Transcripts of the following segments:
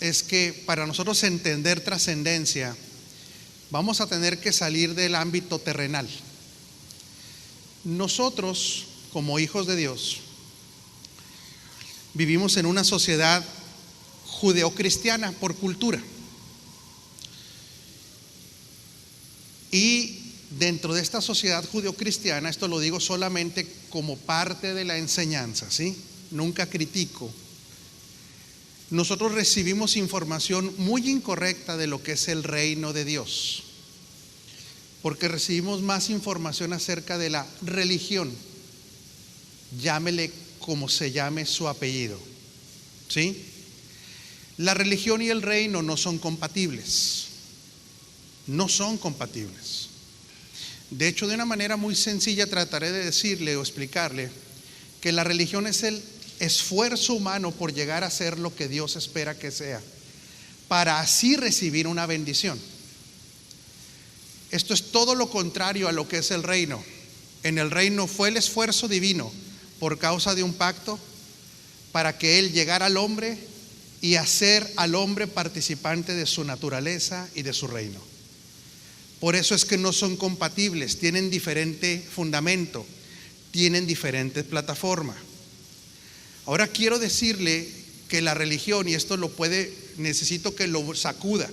es que para nosotros entender trascendencia, vamos a tener que salir del ámbito terrenal. Nosotros, como hijos de Dios, vivimos en una sociedad judeocristiana por cultura. Y dentro de esta sociedad judeocristiana, esto lo digo solamente como parte de la enseñanza, ¿sí? Nunca critico. Nosotros recibimos información muy incorrecta de lo que es el reino de Dios, porque recibimos más información acerca de la religión, llámele como se llame su apellido, ¿sí? La religión y el reino no son compatibles, no son compatibles. De hecho, de una manera muy sencilla trataré de decirle o explicarle que la religión es el esfuerzo humano por llegar a ser lo que Dios espera que sea, para así recibir una bendición. Esto es todo lo contrario a lo que es el reino. En el reino fue el esfuerzo divino por causa de un pacto para que Él llegara al hombre y hacer al hombre participante de su naturaleza y de su reino. Por eso es que no son compatibles, tienen diferente fundamento, tienen diferente plataforma. Ahora quiero decirle que la religión, y esto necesito que lo sacuda.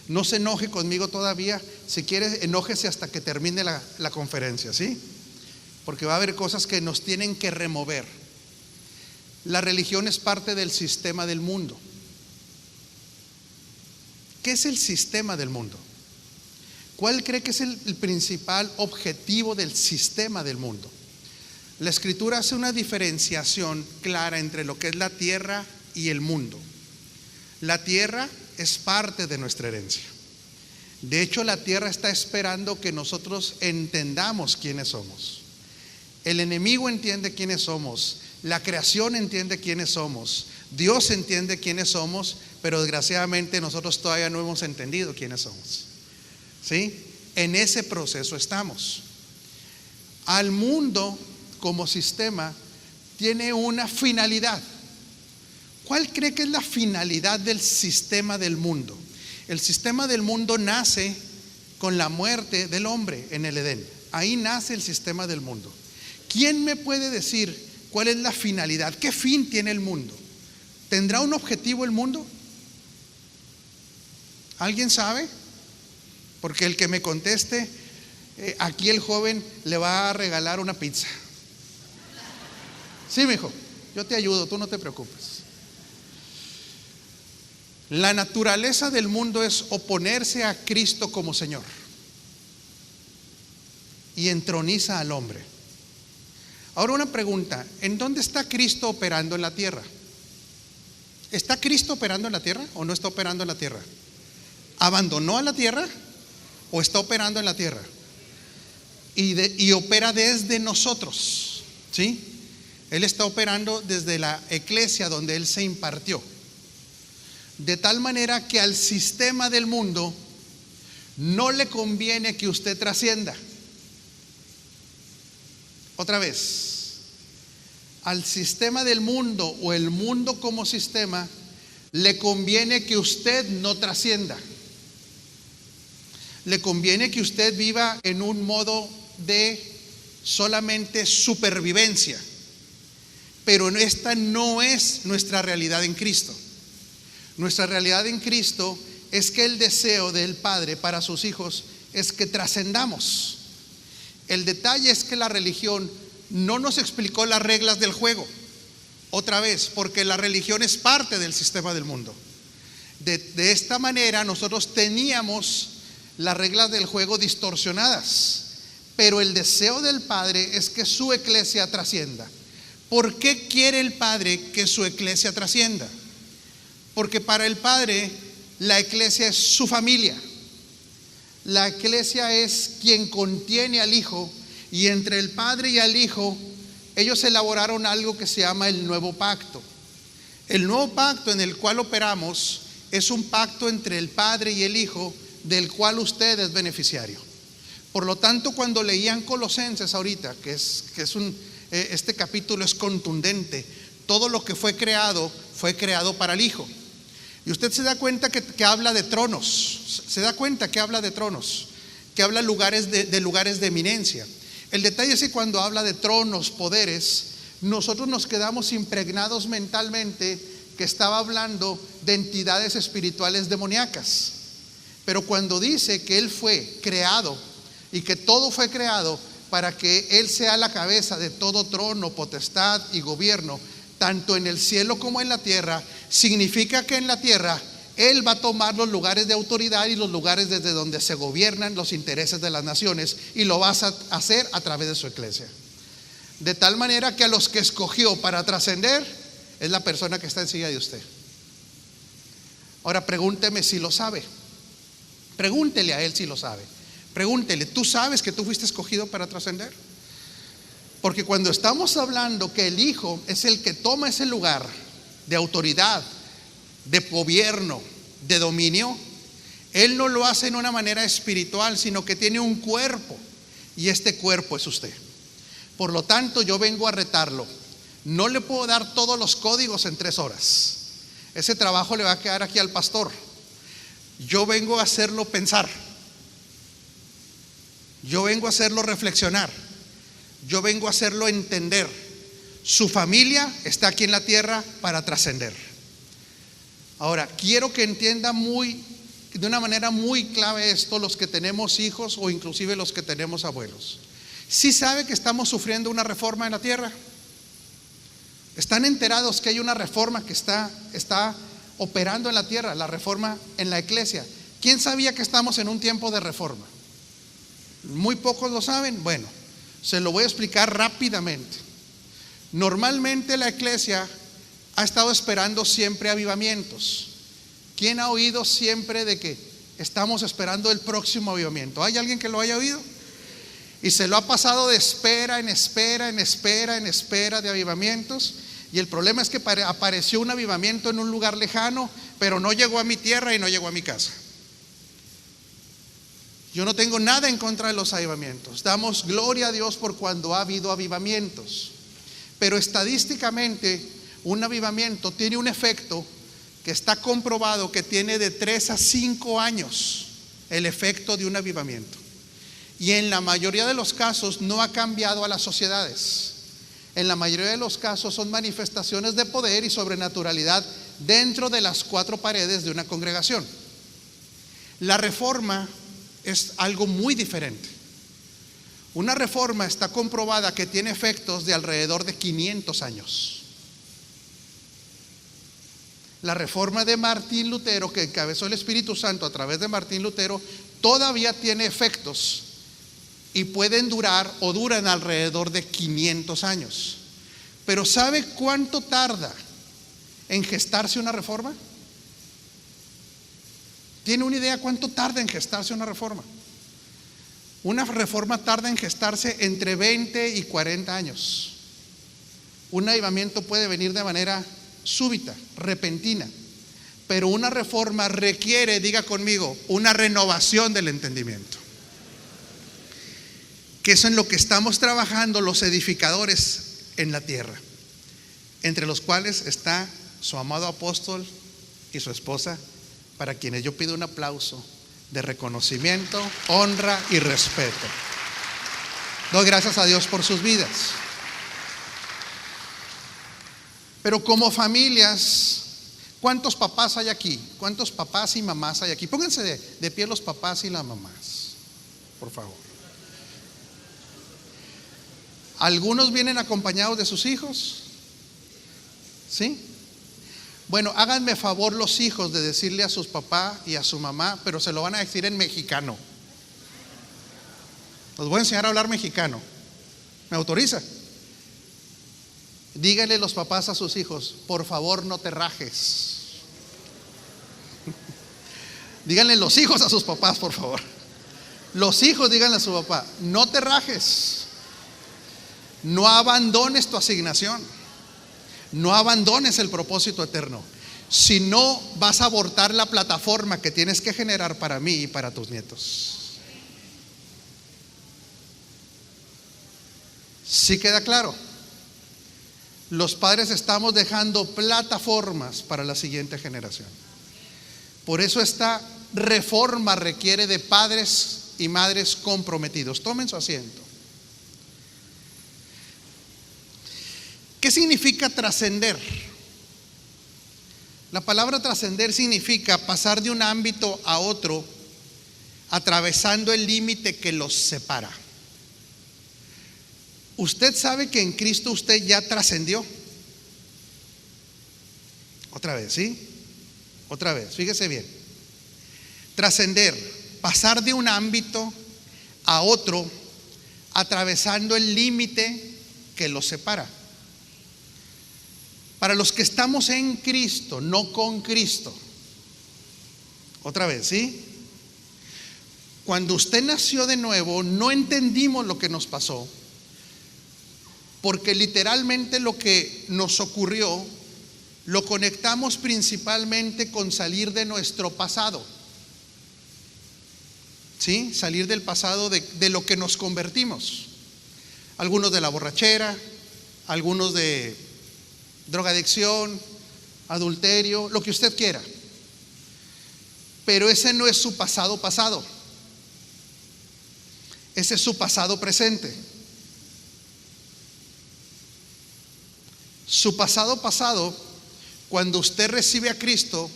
No se enoje conmigo todavía. Si quiere, enójese hasta que termine la conferencia, ¿sí? Porque va a haber cosas que nos tienen que remover. La religión es parte del sistema del mundo. ¿Qué es el sistema del mundo? ¿Cuál cree que es el principal objetivo del sistema del mundo? La Escritura hace una diferenciación clara entre lo que es la tierra y el mundo. La tierra es parte de nuestra herencia. De hecho, la tierra está esperando que nosotros entendamos quiénes somos. El enemigo entiende quiénes somos, la creación entiende quiénes somos, Dios entiende quiénes somos, pero desgraciadamente nosotros todavía no hemos entendido quiénes somos, ¿sí? En ese proceso estamos. Al mundo como sistema tiene una finalidad. ¿Cuál cree que es la finalidad del sistema del mundo? El sistema del mundo nace con la muerte del hombre en el Edén. Ahí nace el sistema del mundo. ¿Quién me puede decir cuál es la finalidad? ¿Qué fin tiene el mundo? ¿Tendrá un objetivo el mundo? ¿Alguien sabe? Porque el que me conteste, aquí el joven le va a regalar una pizza. Sí, mijo, yo te ayudo, tú no te preocupes. La naturaleza del mundo es oponerse a Cristo como Señor y entroniza al hombre. Ahora una pregunta, ¿en dónde está Cristo operando en la tierra? ¿Está Cristo operando en la tierra o no está operando en la tierra? ¿Abandonó a la tierra o está operando en la tierra? Y opera desde nosotros, ¿sí? Él está operando desde la iglesia donde Él se impartió. De tal manera que al sistema del mundo no le conviene que usted trascienda. Otra vez, al sistema del mundo o el mundo como sistema le conviene que usted no trascienda. Le conviene que usted viva en un modo de solamente supervivencia. Pero esta no es nuestra realidad en Cristo. Nuestra realidad en Cristo es que el deseo del Padre para sus hijos es que trascendamos. El detalle es que la religión no nos explicó las reglas del juego. Otra vez, porque la religión es parte del sistema del mundo. De esta manera nosotros teníamos las reglas del juego distorsionadas. Pero el deseo del Padre es que su iglesia trascienda. ¿Por qué quiere el Padre que su iglesia trascienda? Porque para el Padre la iglesia es su familia. La iglesia es quien contiene al Hijo, y entre el Padre y el Hijo ellos elaboraron algo que se llama el nuevo pacto. El nuevo pacto en el cual operamos es un pacto entre el Padre y el Hijo, del cual usted es beneficiario. Por lo tanto, cuando leían Colosenses ahorita, este capítulo es contundente. Todo lo que fue creado para el Hijo. Y usted se da cuenta que habla de tronos, se da cuenta que habla de tronos, que habla de lugares de eminencia. El detalle es que cuando habla de tronos, poderes, nosotros nos quedamos impregnados mentalmente que estaba hablando de entidades espirituales demoníacas. Pero cuando dice que Él fue creado y que todo fue creado para que Él sea la cabeza de todo trono, potestad y gobierno, tanto en el cielo como en la tierra, significa que en la tierra Él va a tomar los lugares de autoridad y los lugares desde donde se gobiernan los intereses de las naciones, y lo va a hacer a través de su iglesia. De tal manera que a los que escogió para trascender es la persona que está encima de usted. Ahora pregúnteme si lo sabe. Pregúntele a Él si lo sabe. Pregúntele, ¿tú sabes que tú fuiste escogido para trascender? Porque cuando estamos hablando que el Hijo es el que toma ese lugar de autoridad, de gobierno, de dominio, Él no lo hace en una manera espiritual, sino que tiene un cuerpo, y este cuerpo es usted. Por lo tanto, yo vengo a retarlo. No le puedo dar todos los códigos en 3 horas. Ese trabajo le va a quedar aquí al pastor. Yo vengo a hacerlo pensar. Yo vengo a hacerlo reflexionar. Yo vengo a hacerlo entender. Su familia está aquí en la tierra para trascender. Ahora, quiero que entienda de una manera muy clave esto, los que tenemos hijos o inclusive los que tenemos abuelos. ¿Sí sabe que estamos sufriendo una reforma en la tierra? ¿Están enterados que hay una reforma que está operando en la tierra, la reforma en la iglesia? ¿Quién sabía que estamos en un tiempo de reforma? Muy pocos lo saben. Bueno, se lo voy a explicar rápidamente. Normalmente la iglesia ha estado esperando siempre avivamientos. ¿Quién ha oído siempre de que estamos esperando el próximo avivamiento? ¿Hay alguien que lo haya oído? Y se lo ha pasado de espera en espera, en espera, en espera de avivamientos. Y el problema es que apareció un avivamiento en un lugar lejano, pero no llegó a mi tierra y no llegó a mi casa. Yo no tengo nada en contra de los avivamientos. Damos gloria a Dios por cuando ha habido avivamientos. Pero estadísticamente, un avivamiento tiene un efecto que está comprobado que tiene de 3 a 5 años el efecto de un avivamiento. Y en la mayoría de los casos no ha cambiado a las sociedades. En la mayoría de los casos son manifestaciones de poder y sobrenaturalidad dentro de las 4 paredes de una congregación. La reforma es algo muy diferente. Una reforma está comprobada que tiene efectos de alrededor de 500 años. La reforma de Martín Lutero, que encabezó el Espíritu Santo a través de Martín Lutero, todavía tiene efectos y pueden durar o duran alrededor de 500 años. Pero ¿sabe cuánto tarda en gestarse una reforma? ¿Tiene una idea cuánto tarda en gestarse una reforma? Una reforma tarda en gestarse entre 20 y 40 años. Un avivamiento puede venir de manera súbita, repentina, pero una reforma requiere, diga conmigo, una renovación del entendimiento. Que eso es en lo que estamos trabajando los edificadores en la tierra, entre los cuales está su amado apóstol y su esposa, para quienes yo pido un aplauso de reconocimiento, honra y respeto. Doy gracias a Dios por sus vidas. Pero como familias, ¿cuántos papás hay aquí? ¿Cuántos papás y mamás hay aquí? Pónganse de pie los papás y las mamás, por favor. ¿Algunos vienen acompañados de sus hijos? ¿Sí? Bueno, háganme favor los hijos de decirle a sus papás y a su mamá, pero se lo van a decir en mexicano. Los voy a enseñar a hablar mexicano. ¿Me autoriza? Díganle los papás a sus hijos, por favor no te rajes. Díganle los hijos a sus papás, por favor. Los hijos díganle a su papá, no te rajes. No abandones tu asignación. No abandones el propósito eterno. Si no, vas a abortar la plataforma que tienes que generar para mí y para tus nietos. ¿Sí queda claro? Los padres estamos dejando plataformas para la siguiente generación. Por eso esta reforma requiere de padres y madres comprometidos. Tomen su asiento. ¿Qué significa trascender? La palabra trascender significa pasar de un ámbito a otro, atravesando el límite que los separa. Usted sabe que en Cristo usted ya trascendió. Otra vez, ¿sí? Otra vez, fíjese bien. Trascender, pasar de un ámbito a otro, atravesando el límite que los separa. Para los que estamos en Cristo, no con Cristo. Otra vez, ¿sí? Cuando usted nació de nuevo, no entendimos lo que nos pasó, porque literalmente lo que nos ocurrió lo conectamos principalmente con salir de nuestro pasado. ¿Sí? Salir del pasado de lo que nos convertimos. Algunos de la borrachera, algunos de drogadicción, adulterio, lo que usted quiera. Pero ese no es su pasado pasado. Ese es su pasado presente. Su pasado pasado, cuando usted recibe a Cristo,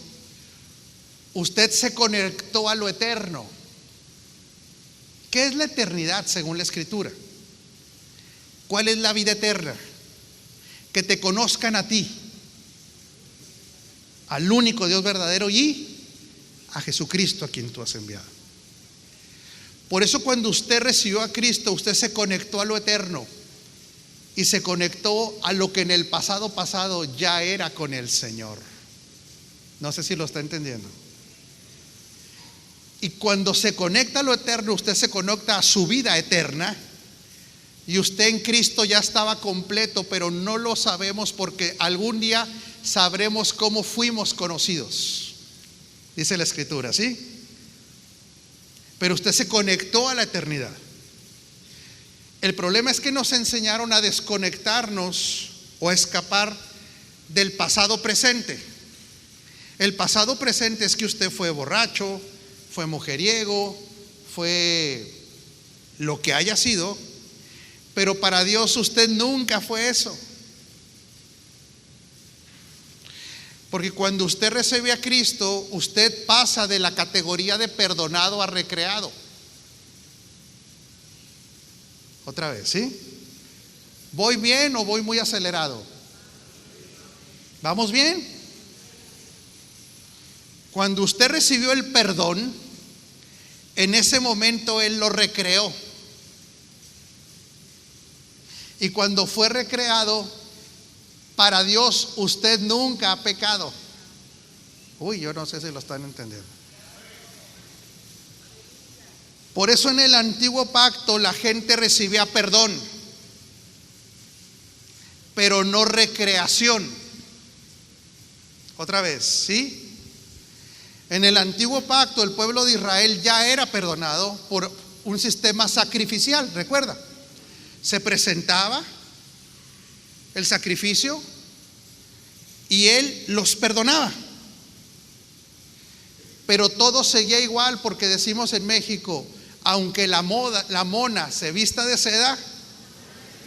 usted se conectó a lo eterno. ¿Qué es la eternidad según la Escritura? ¿Cuál es la vida eterna? Que te conozcan a ti, al único Dios verdadero, y a Jesucristo a quien tú has enviado. Por eso cuando usted recibió a Cristo, usted se conectó a lo eterno y se conectó a lo que en el pasado pasado ya era con el Señor. No sé si lo está entendiendo. Y cuando se conecta a lo eterno, usted se conecta a su vida eterna. Y usted en Cristo ya estaba completo, pero no lo sabemos porque algún día sabremos cómo fuimos conocidos. Dice la Escritura, ¿sí? Pero usted se conectó a la eternidad. El problema es que nos enseñaron a desconectarnos o a escapar del pasado presente. El pasado presente es que usted fue borracho, fue mujeriego, fue lo que haya sido. Pero para Dios usted nunca fue eso. Porque cuando usted recibe a Cristo, usted pasa de la categoría de perdonado a recreado. Otra vez, ¿sí? ¿Voy bien o voy muy acelerado? ¿Vamos bien? Cuando usted recibió el perdón, en ese momento Él lo recreó. Y cuando fue recreado, para Dios usted nunca ha pecado. Uy, yo no sé si lo están entendiendo. Por eso en el antiguo pacto la gente recibía perdón, pero no recreación. Otra vez, ¿sí? En el antiguo pacto el pueblo de Israel ya era perdonado por un sistema sacrificial, ¿recuerda? Se presentaba el sacrificio y Él los perdonaba. Pero todo seguía igual, porque decimos en México, aunque la mona se vista de seda,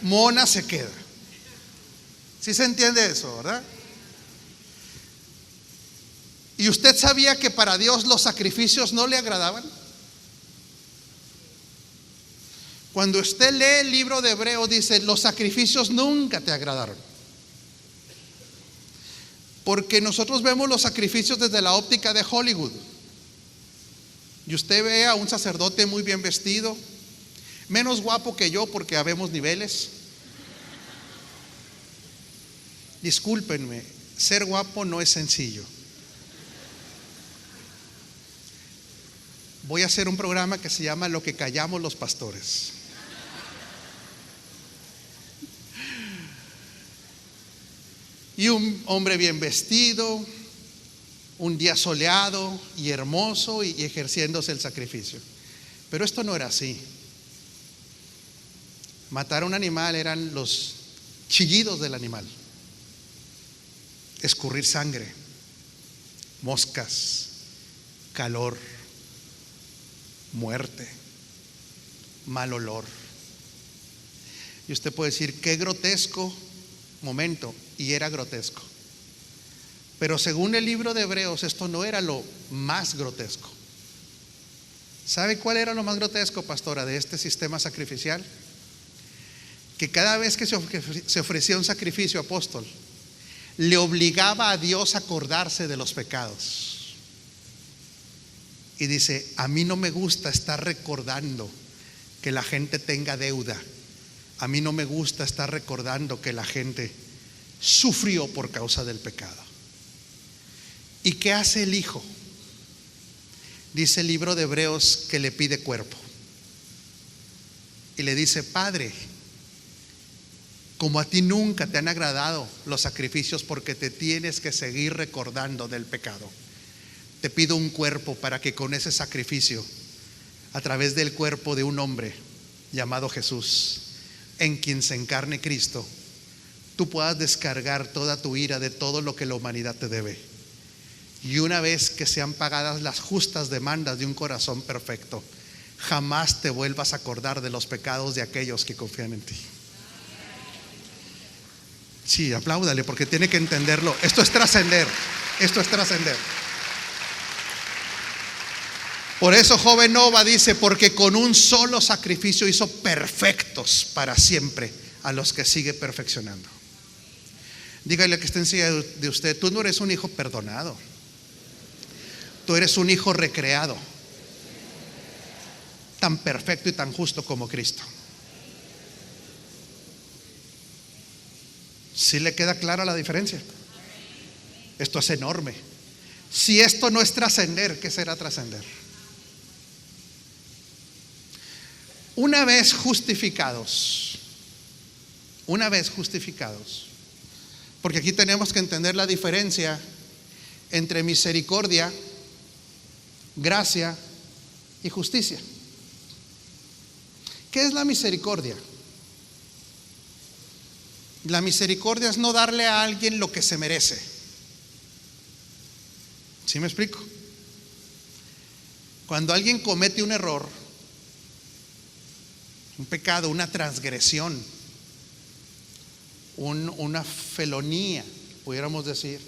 mona se queda. ¿Sí se entiende eso, verdad? ¿Y usted sabía que para Dios los sacrificios no le agradaban? Cuando usted lee el libro de Hebreos, dice, los sacrificios nunca te agradaron. Porque nosotros vemos los sacrificios desde la óptica de Hollywood. Y usted ve a un sacerdote muy bien vestido, menos guapo que yo porque habemos niveles. Discúlpenme, ser guapo no es sencillo. Voy a hacer un programa que se llama Lo que callamos los pastores. Y un hombre bien vestido, un día soleado y hermoso, y ejerciéndose el sacrificio. Pero esto no era así. Matar a un animal eran los chillidos del animal, escurrir sangre, moscas, calor, muerte, mal olor. Y usted puede decir, qué grotesco momento, y era grotesco. Pero según el libro de Hebreos, esto no era lo más grotesco. ¿Sabe cuál era lo más grotesco, pastora, de este sistema sacrificial? Que cada vez que se ofrecía un sacrificio, apóstol, le obligaba a Dios a acordarse de los pecados. Y dice, a mí no me gusta estar recordando que la gente tenga deuda. A mí no me gusta estar recordando que la gente sufrió por causa del pecado. ¿Y qué hace el Hijo? Dice el libro de Hebreos que le pide cuerpo. Y le dice, Padre, como a ti nunca te han agradado los sacrificios porque te tienes que seguir recordando del pecado, te pido un cuerpo para que con ese sacrificio, a través del cuerpo de un hombre llamado Jesús, en quien se encarne Cristo, tú puedas descargar toda tu ira de todo lo que la humanidad te debe. Y una vez que sean pagadas las justas demandas de un corazón perfecto, jamás te vuelvas a acordar de los pecados de aquellos que confían en ti. Sí, apláudale, porque tiene que entenderlo. Esto es trascender. Esto es trascender. Por eso joven Nova dice, porque con un solo sacrificio hizo perfectos para siempre a los que sigue perfeccionando. Dígale que está encima de usted, tú no eres un hijo perdonado, tú eres un hijo recreado, tan perfecto y tan justo como Cristo. ¿Sí le queda clara la diferencia? Esto es enorme. Si esto no es trascender, ¿qué será trascender? Una vez justificados, porque aquí tenemos que entender la diferencia entre misericordia, gracia y justicia. ¿Qué es la misericordia? La misericordia es no darle a alguien lo que se merece. ¿Sí me explico? Cuando alguien comete un error, un pecado, una transgresión, una felonía, pudiéramos decir,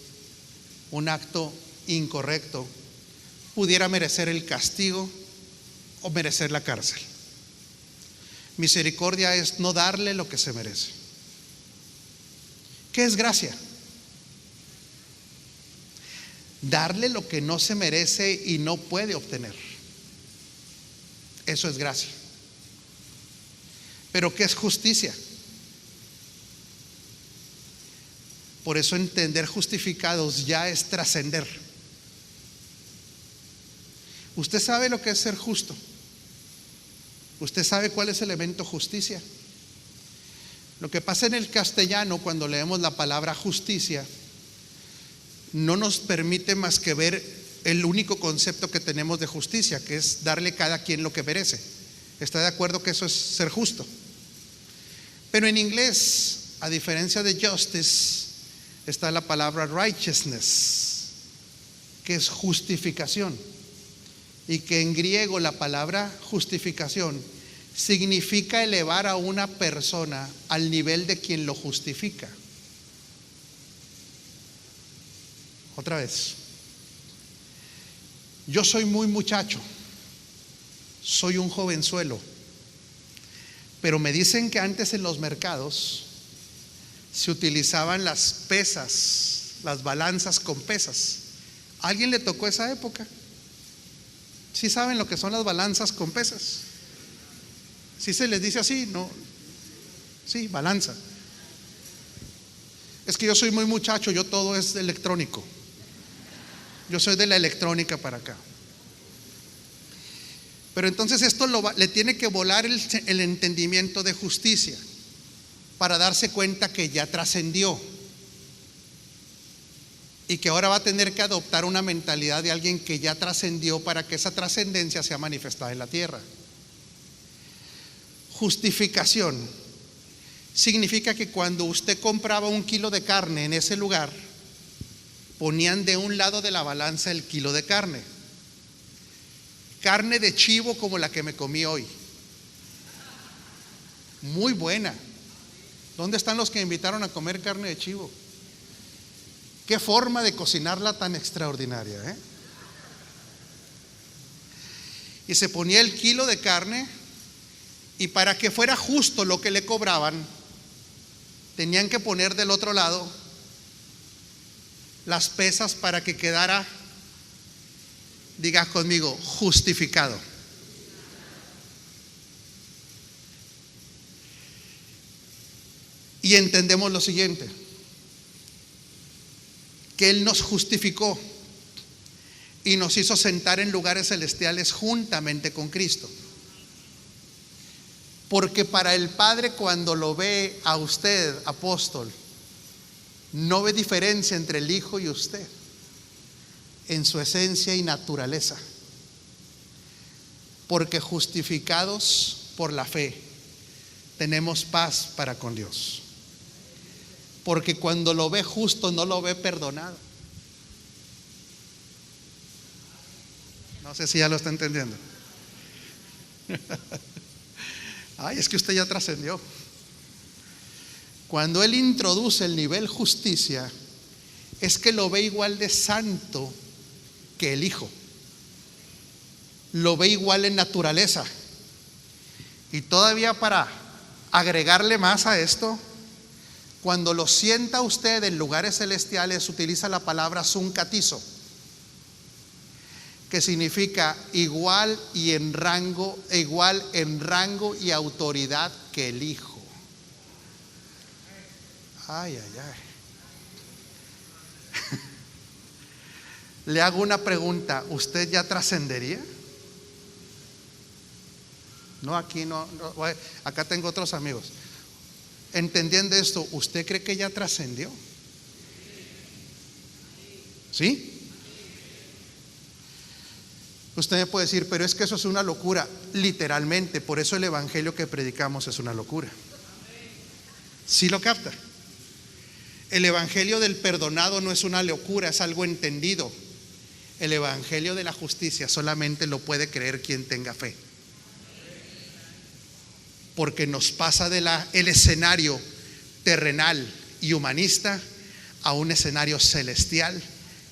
un acto incorrecto, pudiera merecer el castigo o merecer la cárcel. Misericordia es no darle lo que se merece. ¿Qué es gracia? Darle lo que no se merece y no puede obtener. Eso es gracia. Pero ¿qué es justicia? Por eso entender justificados ya es trascender. Usted sabe lo que es ser justo. Usted sabe cuál es el elemento justicia. Lo que pasa en el castellano cuando leemos la palabra justicia no nos permite más que ver el único concepto que tenemos de justicia, que es darle a cada quien lo que merece. ¿Está de acuerdo que eso es ser justo? Pero en inglés, a diferencia de justice, está la palabra righteousness, que es justificación, y que en griego la palabra justificación significa elevar a una persona al nivel de quien lo justifica. Otra vez, yo soy muy muchacho, soy un jovenzuelo, pero me dicen que antes en los mercados se utilizaban las pesas, las balanzas con pesas. ¿A alguien le tocó esa época? ¿Sí saben lo que son las balanzas con pesas? ¿Sí se les dice así? No. Sí, balanza. Es que yo soy muy muchacho, yo todo es electrónico. Yo soy de la electrónica para acá. Pero entonces esto le tiene que volar el entendimiento de justicia para darse cuenta que ya trascendió y que ahora va a tener que adoptar una mentalidad de alguien que ya trascendió para que esa trascendencia sea manifestada en la tierra. Justificación significa que cuando usted compraba un kilo de carne en ese lugar, ponían de un lado de la balanza el kilo de carne carne de chivo como la que me comí hoy. Muy buena. ¿Dónde están los que me invitaron a comer carne de chivo? Qué forma de cocinarla tan extraordinaria, ¿eh? Y se ponía el kilo de carne, y para que fuera justo lo que le cobraban, tenían que poner del otro lado las pesas para que quedara, diga conmigo, justificado. Y entendemos lo siguiente, que Él nos justificó y nos hizo sentar en lugares celestiales juntamente con Cristo. Porque para el Padre, cuando lo ve a usted, apóstol, no ve diferencia entre el Hijo y usted en su esencia y naturaleza. Porque justificados por la fe, tenemos paz para con Dios. Porque cuando lo ve justo, no lo ve perdonado. No sé si ya lo está entendiendo. Ay, es que usted ya trascendió. Cuando Él introduce el nivel justicia, es que lo ve igual de santo que el Hijo. Lo ve igual en naturaleza. Y todavía para agregarle más a esto, cuando lo sienta usted en lugares celestiales, utiliza la palabra suncatizo, que significa igual en rango y autoridad que el Hijo. Ay, ay, ay. Le hago una pregunta, ¿usted ya trascendería? No, aquí no, acá tengo otros amigos. Entendiendo esto, ¿usted cree que ya trascendió? ¿Sí? Usted me puede decir, pero es que eso es una locura. Literalmente, por eso el evangelio que predicamos es una locura. ¿Sí lo capta? El evangelio del perdonado no es una locura, es algo entendido. El evangelio de la justicia solamente lo puede creer quien tenga fe. Porque nos pasa el escenario terrenal y humanista a un escenario celestial,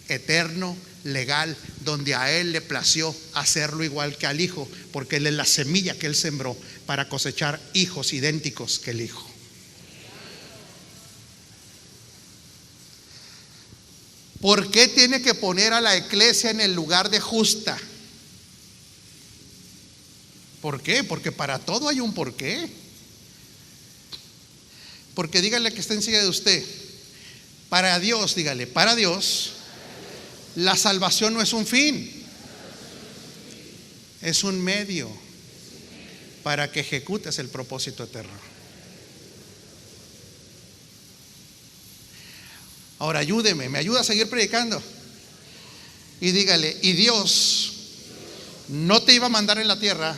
eterno, legal, donde a Él le plació hacerlo igual que al Hijo, porque Él es la semilla que Él sembró para cosechar hijos idénticos que el Hijo. ¿Por qué tiene que poner a la iglesia en el lugar de justa? ¿Por qué? Porque para todo hay un porqué. Porque dígale que está encima de usted, para Dios, dígale, para Dios, la salvación no es un fin, es un medio para que ejecutes el propósito eterno. Ahora ayúdeme, me ayuda a seguir predicando. Y dígale, y Dios no te iba a mandar en la tierra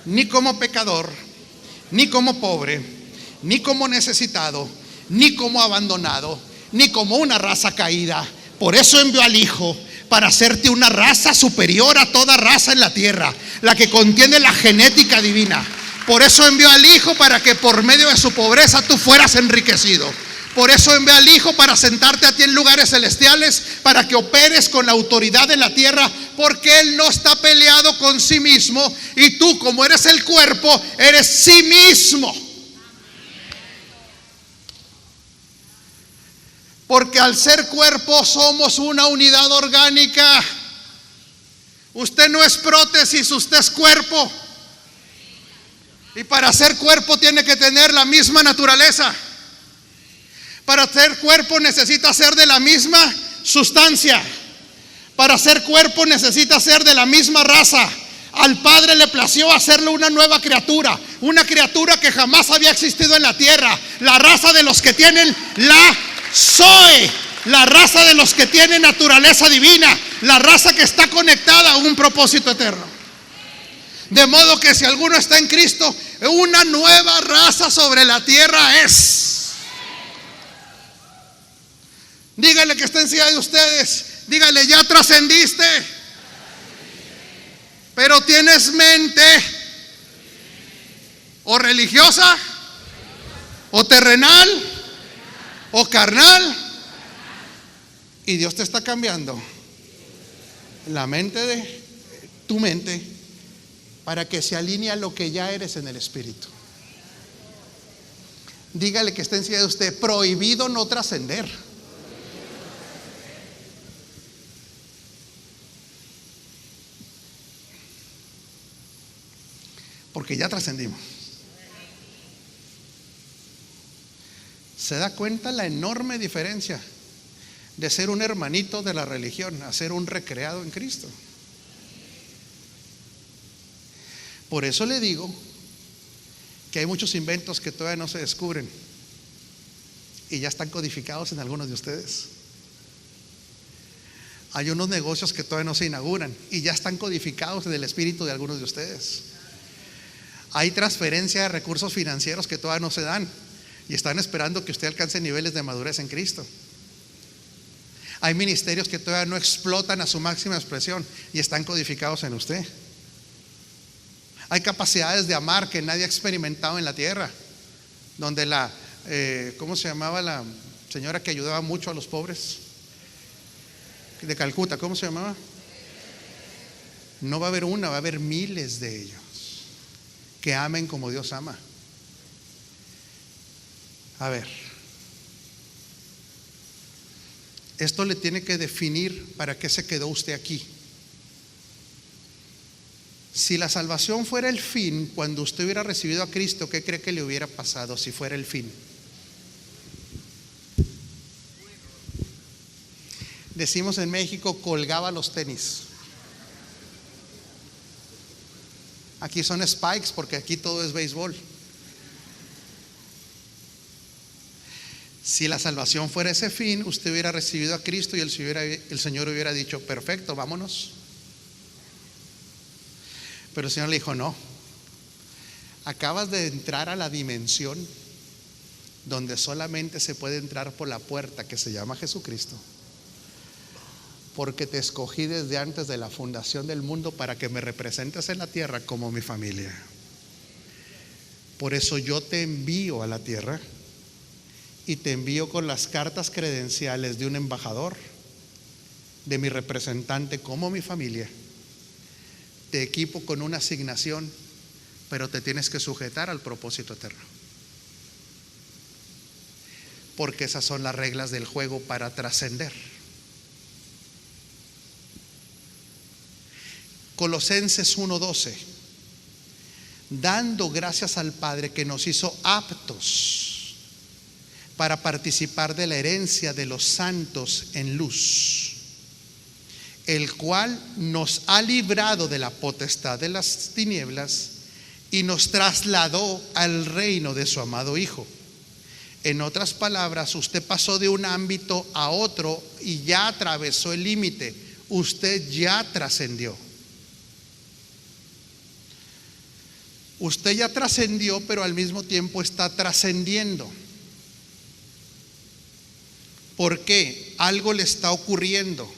ni como pecador, ni como pobre, ni como necesitado, ni como abandonado, ni como una raza caída. Por eso envió al Hijo, para hacerte una raza superior a toda raza en la tierra, la que contiene la genética divina. Por eso envió al Hijo, para que por medio de su pobreza tú fueras enriquecido. Por eso envió al Hijo, para sentarte a ti en lugares celestiales, para que operes con la autoridad de la tierra, porque Él no está peleado con sí mismo, y tú, como eres el cuerpo, eres sí mismo. Porque al ser cuerpo somos una unidad orgánica. Usted no es prótesis, usted es cuerpo. Y para ser cuerpo tiene que tener la misma naturaleza. Para ser cuerpo necesita ser de la misma sustancia. Para ser cuerpo necesita ser de la misma raza. Al Padre le plació hacerle una nueva criatura, una criatura que jamás había existido en la tierra. La raza de los que tienen la Zoe, la raza de los que tienen naturaleza divina, la raza que está conectada a un propósito eterno. De modo que si alguno está en Cristo, una nueva raza sobre la tierra es. Dígale que está encima de ustedes, dígale, ya trascendiste. Pero tienes mente o religiosa, o terrenal, o carnal, y Dios te está cambiando la mente de tu mente para que se alinee a lo que ya eres en el Espíritu. Dígale que está encima de usted: prohibido no trascender. Porque ya trascendimos. ¿Se da cuenta la enorme diferencia de ser un hermanito de la religión a ser un recreado en Cristo? Por eso le digo que hay muchos inventos que todavía no se descubren y ya están codificados en algunos de ustedes. Hay unos negocios que todavía no se inauguran y ya están codificados en el espíritu de algunos de ustedes. Hay transferencia de recursos financieros que todavía no se dan y están esperando que usted alcance niveles de madurez en Cristo. Hay ministerios que todavía no explotan a su máxima expresión y están codificados en usted. Hay capacidades de amar que nadie ha experimentado en la tierra, donde ¿cómo se llamaba la señora que ayudaba mucho a los pobres de Calcuta? ¿Cómo se llamaba? No va a haber una, va a haber miles de ellos que amen como Dios ama. A ver, esto le tiene que definir para qué se quedó usted aquí. Si la salvación fuera el fin, cuando usted hubiera recibido a Cristo, ¿qué cree que le hubiera pasado si fuera el fin? Decimos en México, colgaba los tenis. Aquí son spikes porque aquí todo es béisbol. Si la salvación fuera ese fin, usted hubiera recibido a Cristo y el Señor hubiera dicho: perfecto, vámonos. Pero el Señor le dijo: no, acabas de entrar a la dimensión donde solamente se puede entrar por la puerta que se llama Jesucristo, porque te escogí desde antes de la fundación del mundo para que me representes en la tierra como mi familia. Por eso yo te envío a la tierra y te envío con las cartas credenciales de un embajador, de mi representante como mi familia. Te equipo con una asignación, pero te tienes que sujetar al propósito eterno, porque esas son las reglas del juego para trascender. Colosenses 1:12: dando gracias al Padre que nos hizo aptos para participar de la herencia de los santos en luz, el cual nos ha librado de la potestad de las tinieblas y nos trasladó al reino de su amado Hijo. En otras palabras, usted pasó de un ámbito a otro y ya atravesó el límite. Usted ya trascendió. Usted ya trascendió, pero al mismo tiempo está trascendiendo. ¿Por qué? Algo le está ocurriendo.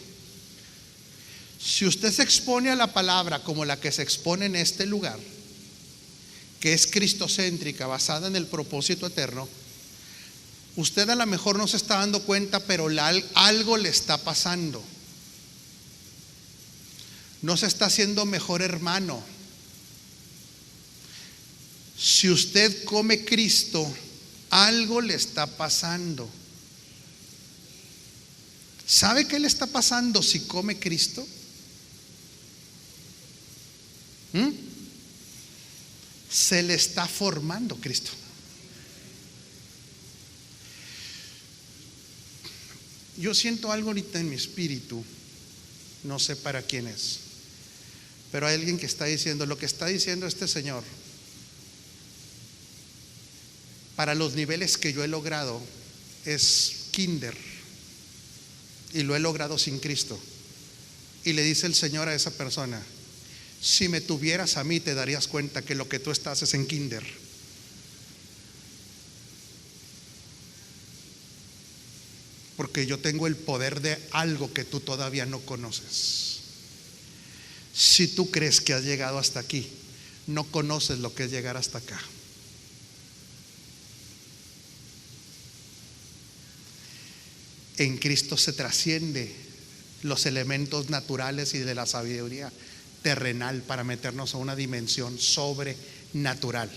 Si usted se expone a la palabra como la que se expone en este lugar, que es cristocéntrica, basada en el propósito eterno, usted a lo mejor no se está dando cuenta, pero algo le está pasando. No se está haciendo mejor hermano. Si usted come Cristo, algo le está pasando. ¿Sabe qué le está pasando si come Cristo? Se le está formando Cristo. Yo siento algo ahorita en mi espíritu, no sé para quién es, pero hay alguien que está diciendo lo que está diciendo este señor. Para los niveles que yo he logrado es kinder, y lo he logrado sin Cristo. Y le dice el Señor a esa persona: si me tuvieras a mí, te darías cuenta que lo que tú estás es en kinder. Porque yo tengo el poder de algo que tú todavía no conoces. Si tú crees que has llegado hasta aquí, no conoces lo que es llegar hasta acá. En Cristo se trasciende los elementos naturales y de la sabiduría terrenal para meternos a una dimensión sobrenatural.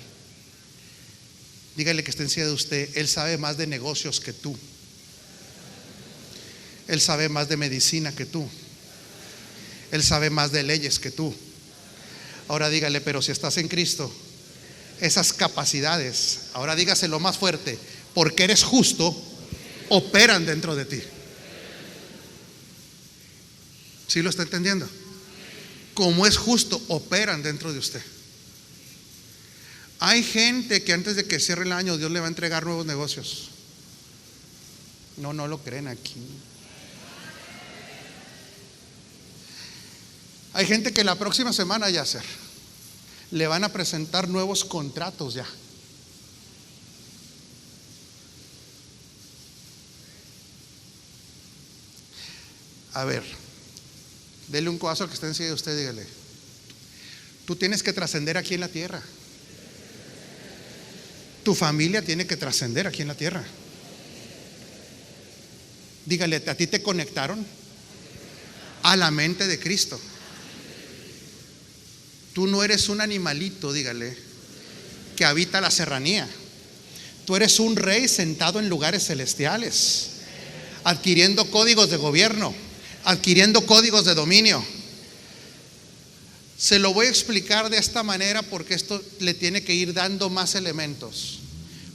Dígale que está encima de usted: Él sabe más de negocios que tú. Él sabe más de medicina que tú. Él sabe más de leyes que tú. Ahora dígale: pero si estás en Cristo, esas capacidades, ahora dígaselo más fuerte, porque eres justo, operan dentro de ti. ¿Sí lo está entendiendo? Como es justo, operan dentro de usted. Hay gente que antes de que cierre el año Dios le va a entregar nuevos negocios. No lo creen aquí. Hay gente que la próxima semana ya le van a presentar nuevos contratos ya. A ver, dele un codazo al que está encima de usted, dígale: tú tienes que trascender aquí en la tierra. Tu familia tiene que trascender aquí en la tierra. Dígale: a ti te conectaron a la mente de Cristo. Tú no eres un animalito, dígale, que habita la serranía. Tú eres un rey sentado en lugares celestiales, adquiriendo códigos de gobierno, adquiriendo códigos de dominio. Se lo voy a explicar de esta manera porque esto le tiene que ir dando más elementos.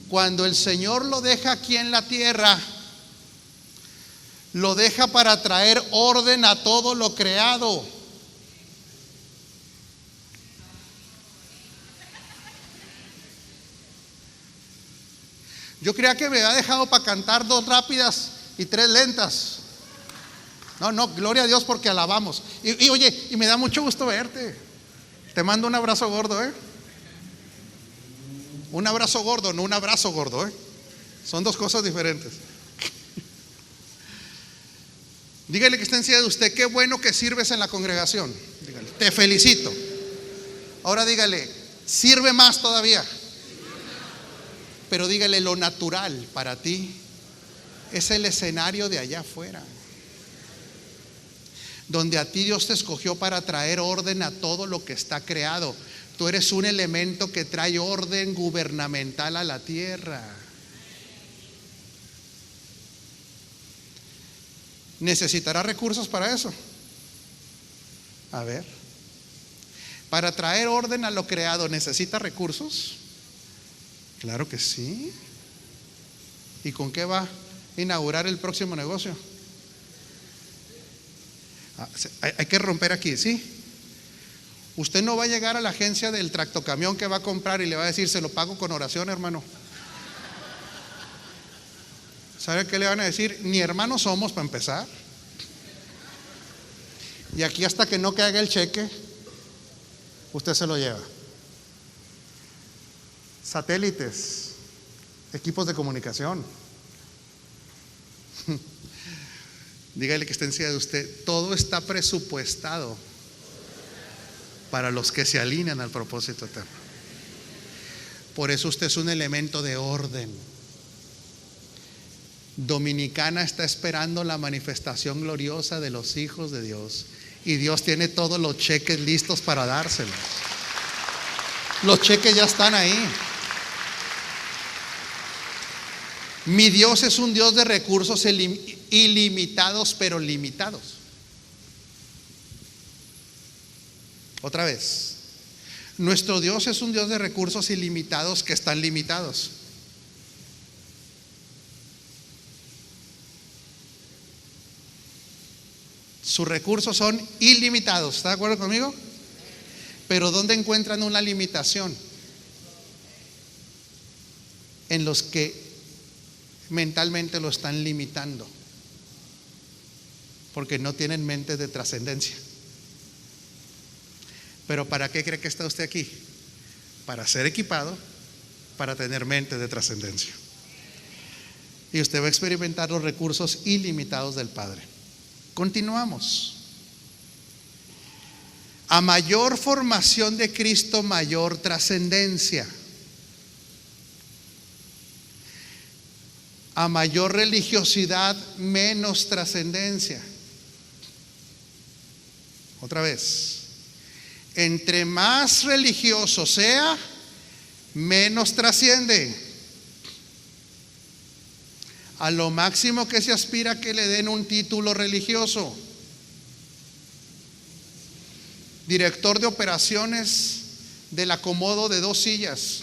Cuando el Señor lo deja aquí en la tierra, lo deja para traer orden a todo lo creado. Yo creía que me había dejado para cantar 2 rápidas y 3 lentas. No, gloria a Dios porque alabamos. Y oye, y me da mucho gusto verte. Te mando un abrazo gordo, Un abrazo gordo, no un abrazo gordo, Son 2 cosas diferentes. Dígale que está encima de usted: qué bueno que sirves en la congregación. Dígale: te felicito. Ahora dígale: sirve más todavía. Pero dígale: lo natural para ti es el escenario de allá afuera, donde a ti Dios te escogió para traer orden a todo lo que está creado. Tú eres un elemento que trae orden gubernamental a la tierra. ¿Necesitará recursos para eso? A ver, para traer orden a lo creado, ¿necesita recursos? Claro que sí. ¿Y con qué va a inaugurar el próximo negocio? Hay que romper aquí, ¿sí? Usted no va a llegar a la agencia del tractocamión que va a comprar y le va a decir: se lo pago con oración, hermano. ¿Sabe qué le van a decir? Ni hermanos somos para empezar. Y aquí hasta que no caiga el cheque, usted se lo lleva. Satélites, equipos de comunicación. Dígale que está encima de usted: todo está presupuestado para los que se alinean al propósito eterno. Por eso usted es un elemento de orden. Dominicana está esperando la manifestación gloriosa de los hijos de Dios, y Dios tiene todos los cheques listos para dárselos. Los cheques ya están ahí. Mi Dios es un Dios de recursos ilimitados, pero limitados. Otra vez, nuestro Dios es un Dios de recursos ilimitados que están limitados. Sus recursos son ilimitados. ¿Está de acuerdo conmigo? Pero ¿dónde encuentran una limitación? En los que mentalmente lo están limitando, porque no tienen mente de trascendencia. Pero ¿para qué cree que está usted aquí? Para ser equipado, para tener mente de trascendencia. Y usted va a experimentar los recursos ilimitados del Padre. Continuamos. A mayor formación de Cristo, mayor trascendencia. A mayor religiosidad, menos trascendencia. Otra vez. Entre más religioso sea, menos trasciende. A lo máximo que se aspira a que le den un título religioso. Director de operaciones del acomodo de 2 sillas.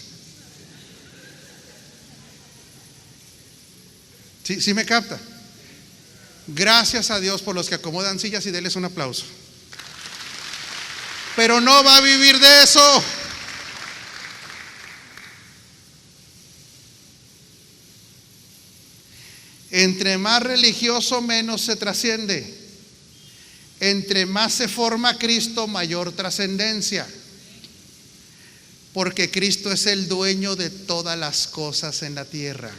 ¿Sí me capta? Gracias a Dios por los que acomodan sillas y denles un aplauso. Pero no va a vivir de eso. Entre más religioso, menos se trasciende. Entre más se forma Cristo, mayor trascendencia. Porque Cristo es el dueño de todas las cosas en la tierra.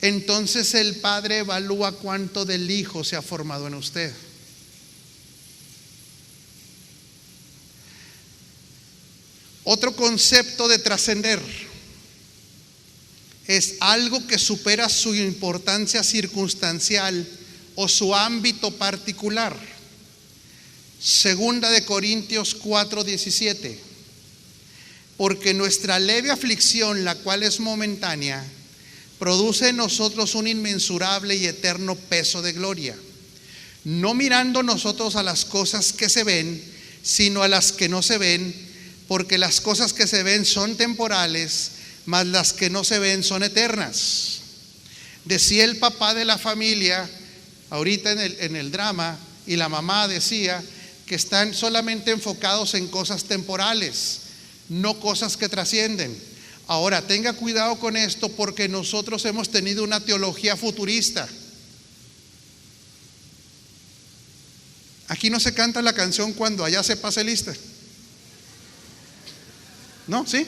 Entonces el Padre evalúa cuánto del Hijo se ha formado en usted. Otro concepto de trascender es algo que supera su importancia circunstancial o su ámbito particular. Segunda de Corintios 4:17. Porque nuestra leve aflicción, la cual es momentánea, produce en nosotros un inmensurable y eterno peso de gloria, no mirando nosotros a las cosas que se ven, sino a las que no se ven, porque las cosas que se ven son temporales, mas las que no se ven son eternas. Decía el papá de la familia ahorita en el drama, y la mamá decía que están solamente enfocados en cosas temporales, no cosas que trascienden. Ahora, tenga cuidado con esto, porque nosotros hemos tenido una teología futurista. Aquí no se canta la canción Cuando allá se pase lista. ¿No? ¿Sí?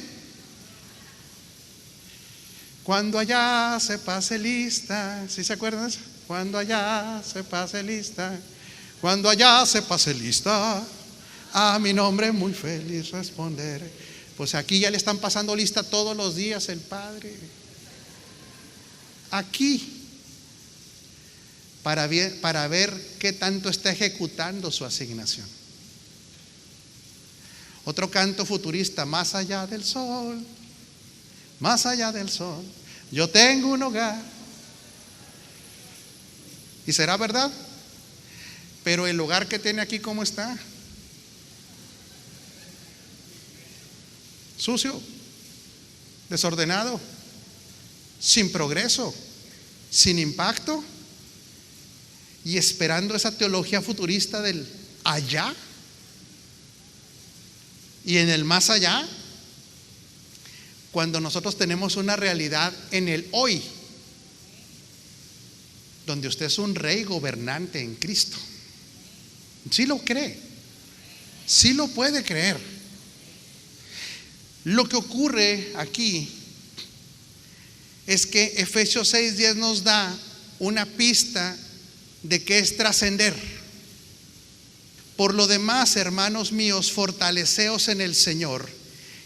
Cuando allá se pase lista. ¿Sí se acuerdan de eso? Cuando allá se pase lista. Cuando allá se pase lista, a mi nombre muy feliz responderé. Pues aquí ya le están pasando lista todos los días el Padre. Aquí. Para ver qué tanto está ejecutando su asignación. Otro canto futurista: más allá del sol, más allá del sol, yo tengo un hogar. ¿Y será verdad? Pero el hogar que tiene aquí, ¿cómo está? Sucio, desordenado, sin progreso, sin impacto, y esperando esa teología futurista del allá. Y en el más allá, cuando nosotros tenemos una realidad en el hoy, donde usted es un rey gobernante en Cristo. ¿Sí lo cree? ¿Sí lo puede creer? Lo que ocurre aquí es que Efesios 6:10 nos da una pista de qué es trascender. Por lo demás, hermanos míos, fortaleceos en el Señor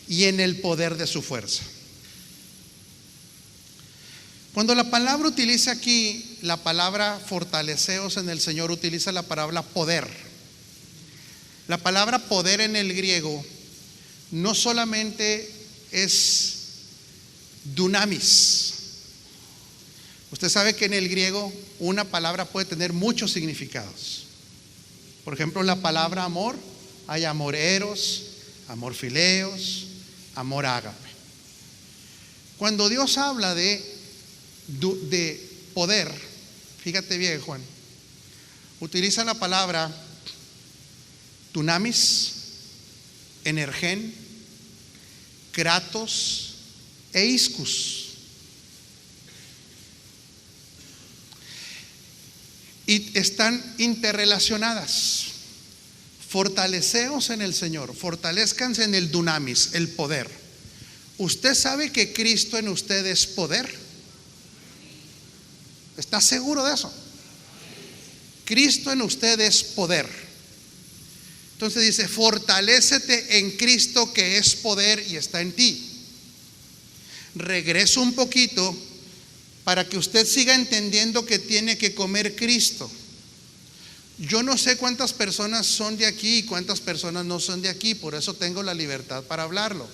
y en el poder de su fuerza. Cuando la palabra utiliza aquí, la palabra fortaleceos en el Señor, utiliza la palabra poder. La palabra poder en el griego no solamente es dunamis. Usted sabe que en el griego una palabra puede tener muchos significados. Por ejemplo, la palabra amor, hay amor eros, amor fileos, amor ágape. Cuando Dios habla de poder, fíjate bien, Juan, utiliza la palabra dunamis, energen, kratos e iscus. Y están interrelacionadas. Fortaleceos en el Señor, fortalezcanse en el dunamis, el poder. ¿Usted sabe que Cristo en usted es poder? ¿Está seguro de eso? Cristo en usted es poder. Entonces dice, fortalécete en Cristo que es poder y está en ti. Regreso un poquito para que usted siga entendiendo que tiene que comer Cristo. Yo no sé cuántas personas son de aquí y cuántas personas no son de aquí, por eso tengo la libertad para hablarlo.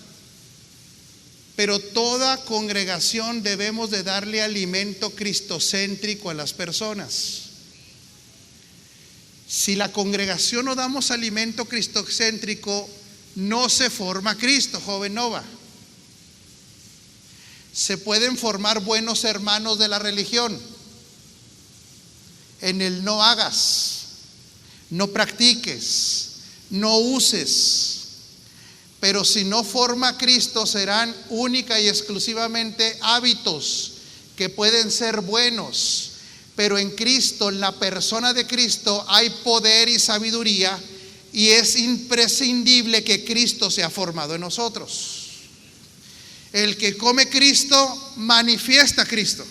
Pero toda congregación debemos de darle alimento cristocéntrico a las personas. Si la congregación no damos alimento cristocéntrico, no se forma Cristo, joven Nova. Se pueden formar buenos hermanos de la religión en el no hagas, no practiques, no uses. Pero si no forma Cristo, serán única y exclusivamente hábitos que pueden ser buenos. Pero en Cristo, en la persona de Cristo, hay poder y sabiduría, y es imprescindible que Cristo sea formado en nosotros. El que come Cristo manifiesta a Cristo.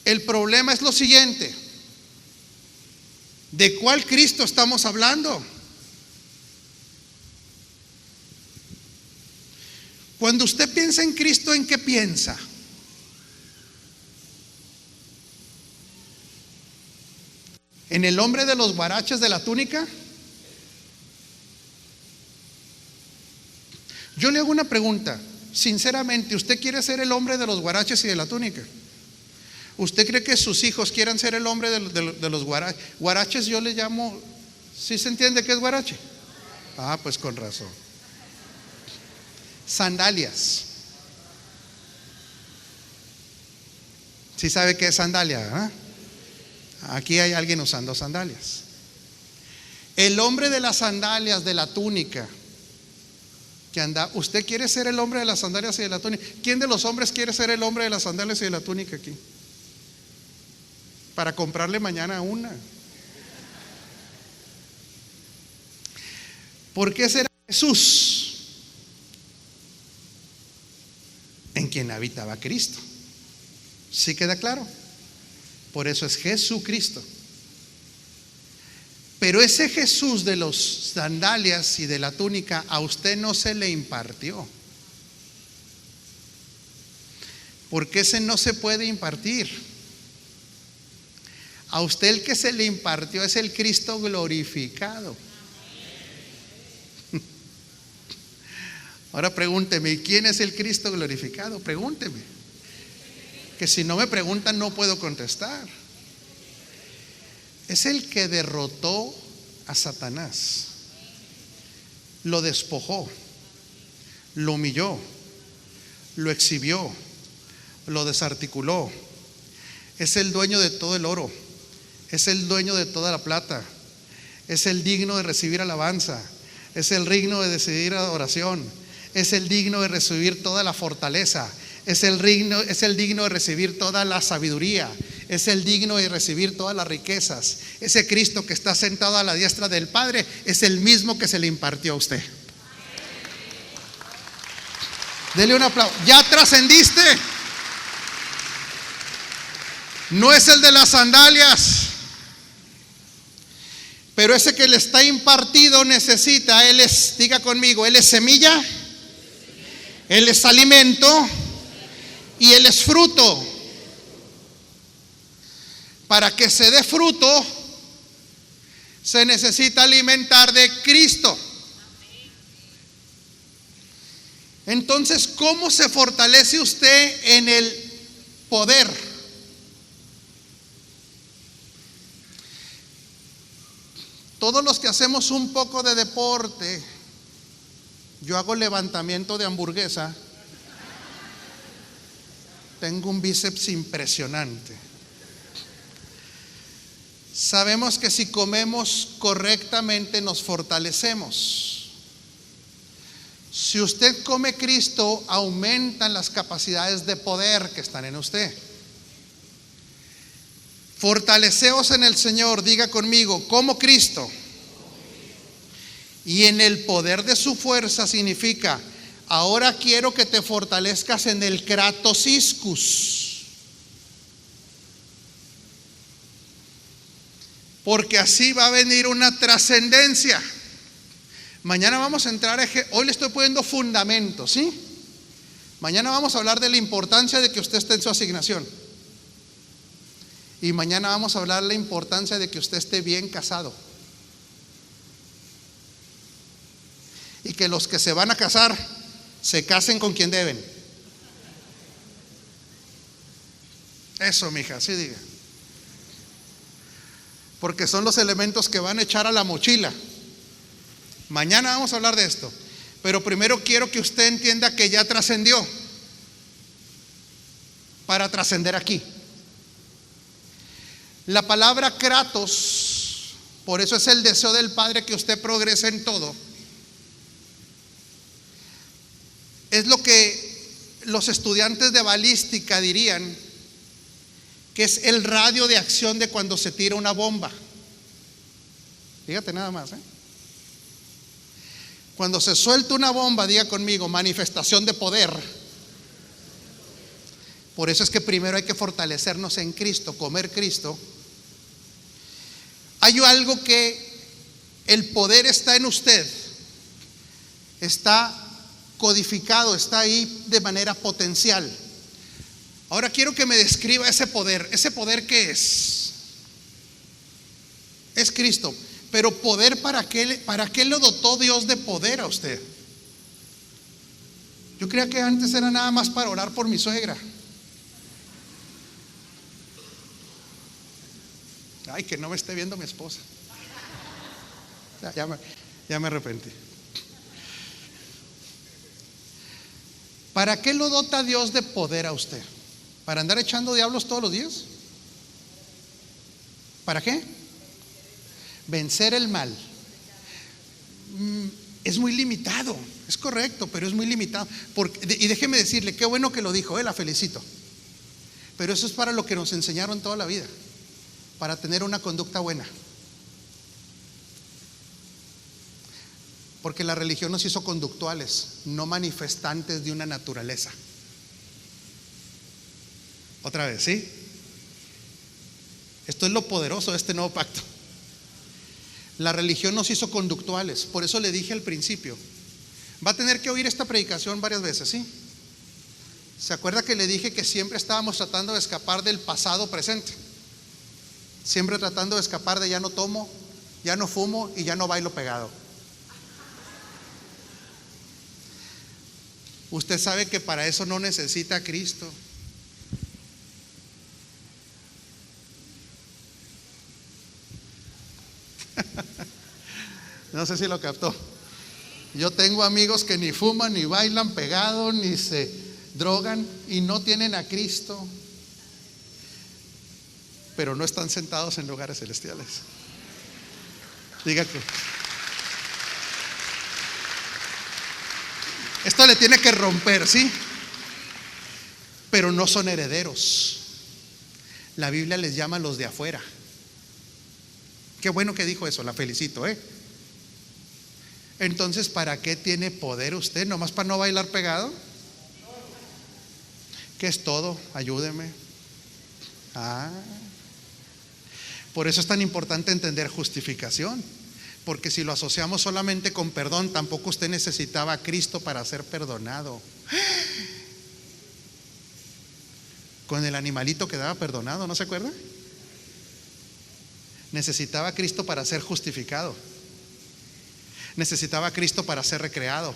El problema es lo siguiente: ¿de cuál Cristo estamos hablando? Cuando usted piensa en Cristo, ¿en qué piensa? ¿En el hombre de los guaraches de la túnica? Yo le hago una pregunta, sinceramente, ¿usted quiere ser el hombre de los guaraches y de la túnica? ¿Usted cree que sus hijos quieran ser el hombre de los guaraches? Guaraches yo le llamo, ¿sí se entiende qué es guarache? Ah, pues con razón. Sandalias. ¿Sí sabe qué es sandalia? Aquí hay alguien usando sandalias. El hombre de las sandalias, de la túnica que anda, ¿usted quiere ser el hombre de las sandalias y de la túnica? ¿Quién de los hombres quiere ser el hombre de las sandalias y de la túnica aquí? Para comprarle mañana una. ¿Por qué será Jesús en quien habitaba Cristo? ¿Sí queda claro? Por eso es Jesucristo. Pero ese Jesús de los sandalias y de la túnica a usted no se le impartió, porque ese no se puede impartir. A usted el que se le impartió es el Cristo glorificado. Ahora pregúnteme, ¿quién es el Cristo glorificado? Pregúnteme, que si no me preguntan no puedo contestar. Es el que derrotó a Satanás, lo despojó, lo humilló, lo exhibió, lo desarticuló. Es el dueño de todo el oro, es el dueño de toda la plata, es el digno de recibir alabanza, es el digno de recibir adoración, es el digno de recibir toda la fortaleza, es el digno de recibir toda la sabiduría, es el digno de recibir todas las riquezas. Ese Cristo que está sentado a la diestra del Padre es el mismo que se le impartió a usted. Dele un aplauso. ¿Ya trascendiste? No es el de las sandalias, pero ese que le está impartido necesita, él es, diga conmigo, él es semilla, él es alimento y él es fruto. Para que se dé fruto, se necesita alimentar de Cristo. Entonces, ¿cómo se fortalece usted en el poder? Todos los que hacemos un poco de deporte, yo hago levantamiento de hamburguesa, tengo un bíceps impresionante. Sabemos que si comemos correctamente nos fortalecemos. Si usted come Cristo, aumentan las capacidades de poder que están en usted. Fortaleceos en el Señor, diga conmigo, como Cristo. Y en el poder de su fuerza significa, ahora quiero que te fortalezcas en el Kratos Iscus. Porque así va a venir una trascendencia. Mañana vamos a entrar hoy le estoy poniendo fundamentos, ¿sí? Mañana vamos a hablar de la importancia de que usted esté en su asignación. Y mañana vamos a hablar de la importancia de que usted esté bien casado. Y que los que se van a casar se casen con quien deben. Eso, mija, sí diga. Porque son los elementos que van a echar a la mochila. Mañana vamos a hablar de esto. Pero primero quiero que usted entienda que ya trascendió para trascender aquí. La palabra kratos, por eso es el deseo del Padre que usted progrese en todo. Es lo que los estudiantes de balística dirían que es el radio de acción de cuando se tira una bomba. Fíjate nada más, Cuando se suelta una bomba, diga conmigo, manifestación de poder. Por eso es que primero hay que fortalecernos en Cristo, comer Cristo. Hay algo que el poder está en usted, está codificado, está ahí de manera potencial. Ahora quiero que me describa ese poder. ¿Ese poder qué es? Es Cristo. Pero poder, ¿para qué lo dotó Dios de poder a usted? Yo creía que antes era nada más para orar por mi suegra. Ay, que no me esté viendo mi esposa. Ya me arrepentí. ¿Para qué lo dota Dios de poder a usted? ¿Para andar echando diablos todos los días? ¿Para qué? Vencer el mal. Es muy limitado, es correcto, pero es muy limitado. Y déjeme decirle, qué bueno que lo dijo, la felicito. Pero eso es para lo que nos enseñaron toda la vida, para tener una conducta buena. Porque la religión nos hizo conductuales, no manifestantes de una naturaleza. Otra vez, ¿sí? Esto es lo poderoso de este nuevo pacto. La religión nos hizo conductuales. Por eso le dije al principio, va a tener que oír esta predicación varias veces, ¿sí? ¿Se acuerda que le dije que siempre estábamos tratando de escapar del pasado presente? Siempre tratando de escapar de ya no tomo, ya no fumo y ya no bailo pegado. Usted sabe que para eso no necesita a Cristo. No sé si lo captó. Yo tengo amigos que ni fuman, ni bailan pegado, ni se drogan y no tienen a Cristo, pero no están sentados en lugares celestiales. Diga que esto le tiene que romper, ¿sí? Pero no son herederos. La Biblia les llama los de afuera. Qué bueno que dijo eso, la felicito, Entonces, ¿para qué tiene poder usted? ¿Nomás para no bailar pegado? ¿Qué es todo? Ayúdeme. Por eso es tan importante entender justificación. Porque si lo asociamos solamente con perdón, tampoco usted necesitaba a Cristo para ser perdonado. Con el animalito quedaba perdonado, ¿no se acuerda? Necesitaba a Cristo para ser justificado. Necesitaba a Cristo para ser recreado.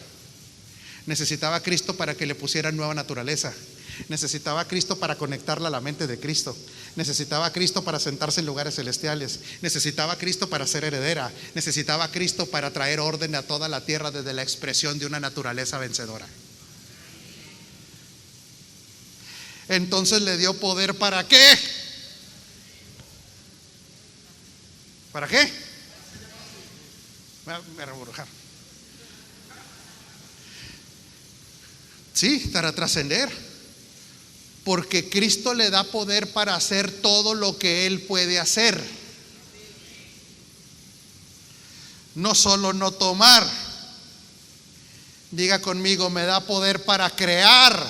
Necesitaba a Cristo para que le pusieran nueva naturaleza. Necesitaba a Cristo para conectarla a la mente de Cristo. Necesitaba a Cristo para sentarse en lugares celestiales. Necesitaba a Cristo para ser heredera. Necesitaba a Cristo para traer orden a toda la tierra desde la expresión de una naturaleza vencedora. Entonces le dio poder, ¿para qué? ¿Para qué? Me reburjar. Sí, para trascender. Porque Cristo le da poder para hacer todo lo que Él puede hacer. No solo no tomar. Diga conmigo, me da poder para crear.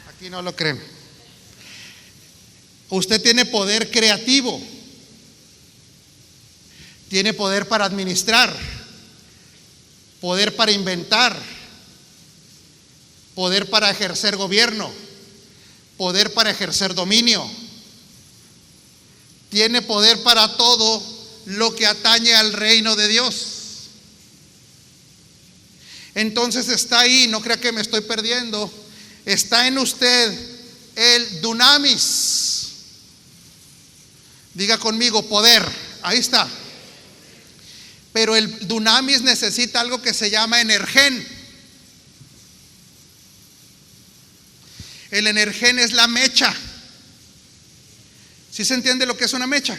Aquí no lo creen. Usted tiene poder creativo. Tiene poder para administrar, poder para inventar, poder para ejercer gobierno, poder para ejercer dominio. Tiene poder para todo lo que atañe al reino de Dios. Entonces está ahí, no crea que me estoy perdiendo. Está en usted el dunamis. Diga conmigo, poder. Ahí está. Pero el dunamis necesita algo que se llama energén. El energén es la mecha. ¿Sí se entiende lo que es una mecha?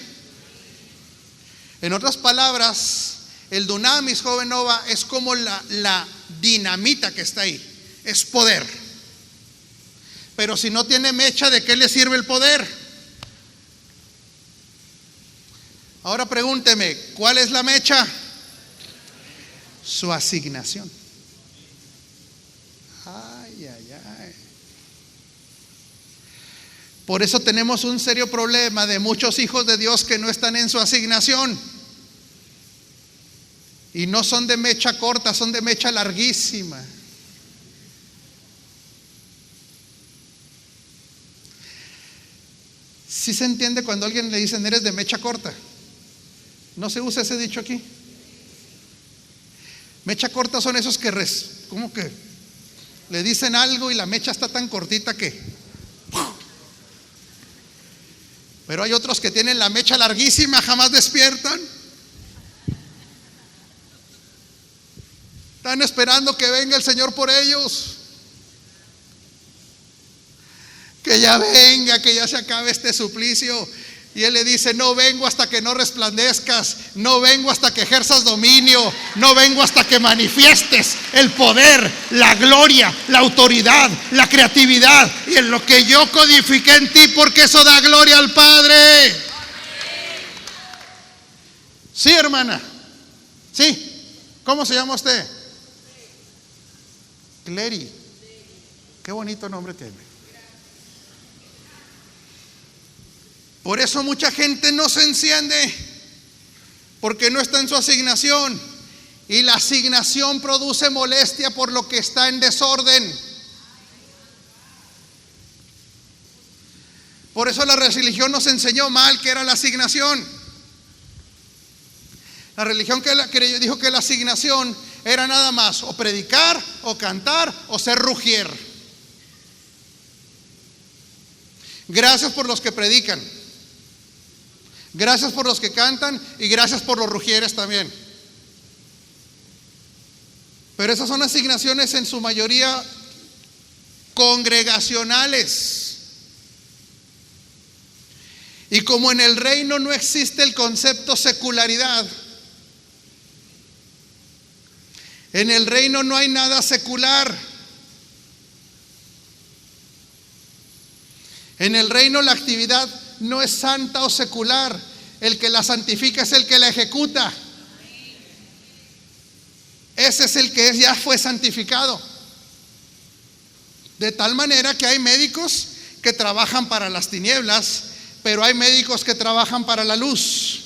En otras palabras, el dunamis, joven Nova, es como la dinamita que está ahí. Es poder. Pero si no tiene mecha, ¿de qué le sirve el poder? Ahora pregúnteme, ¿cuál es la mecha? Su asignación. Ay, ay, ay. Por eso tenemos un serio problema de muchos hijos de Dios que no están en su asignación. Y no son de mecha corta, son de mecha larguísima. ¿Sí se entiende cuando a alguien le dicen eres de mecha corta? ¿No se usa ese dicho aquí? Mecha corta son esos que como que le dicen algo y la mecha está tan cortita que... Pero hay otros que tienen la mecha larguísima, jamás despiertan. Están esperando que venga el Señor por ellos. Que ya venga, que ya se acabe este suplicio. Y Él le dice, no vengo hasta que no resplandezcas, no vengo hasta que ejerzas dominio, no vengo hasta que manifiestes el poder, la gloria, la autoridad, la creatividad y en lo que yo codifiqué en ti, porque eso da gloria al Padre. Sí, hermana. Sí. ¿Cómo se llama usted? Clery. Qué bonito nombre tiene. Por eso mucha gente no se enciende, porque no está en su asignación. Y la asignación produce molestia por lo que está en desorden. Por eso la religión nos enseñó mal que era la asignación. La religión que dijo que la asignación era nada más o predicar, o cantar, o ser rugier. Gracias por los que predican. Gracias por los que cantan y gracias por los rugieres también. Pero esas son asignaciones en su mayoría congregacionales. Y como en el reino no existe el concepto secularidad, en el reino no hay nada secular. En el reino la actividad no es santa o secular. El que la santifica es el que la ejecuta. Ese es el que ya fue santificado. De tal manera que hay médicos que trabajan para las tinieblas, pero hay médicos que trabajan para la luz.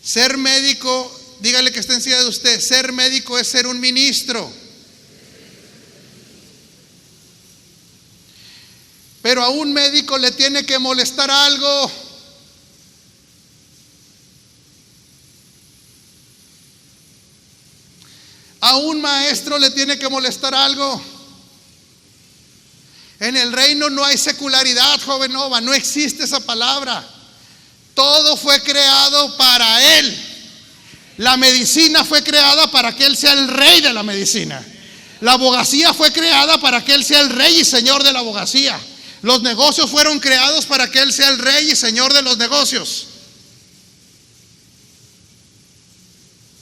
Ser médico, dígale que está encima de usted, ser médico es ser un ministro. Pero a un médico le tiene que molestar algo. A un maestro le tiene que molestar algo. En el reino no hay secularidad, joven Nova, no existe esa palabra. Todo fue creado para Él. La medicina fue creada para que Él sea el rey de la medicina. La abogacía fue creada para que Él sea el rey y señor de la abogacía. Los negocios fueron creados para que Él sea el rey y señor de los negocios.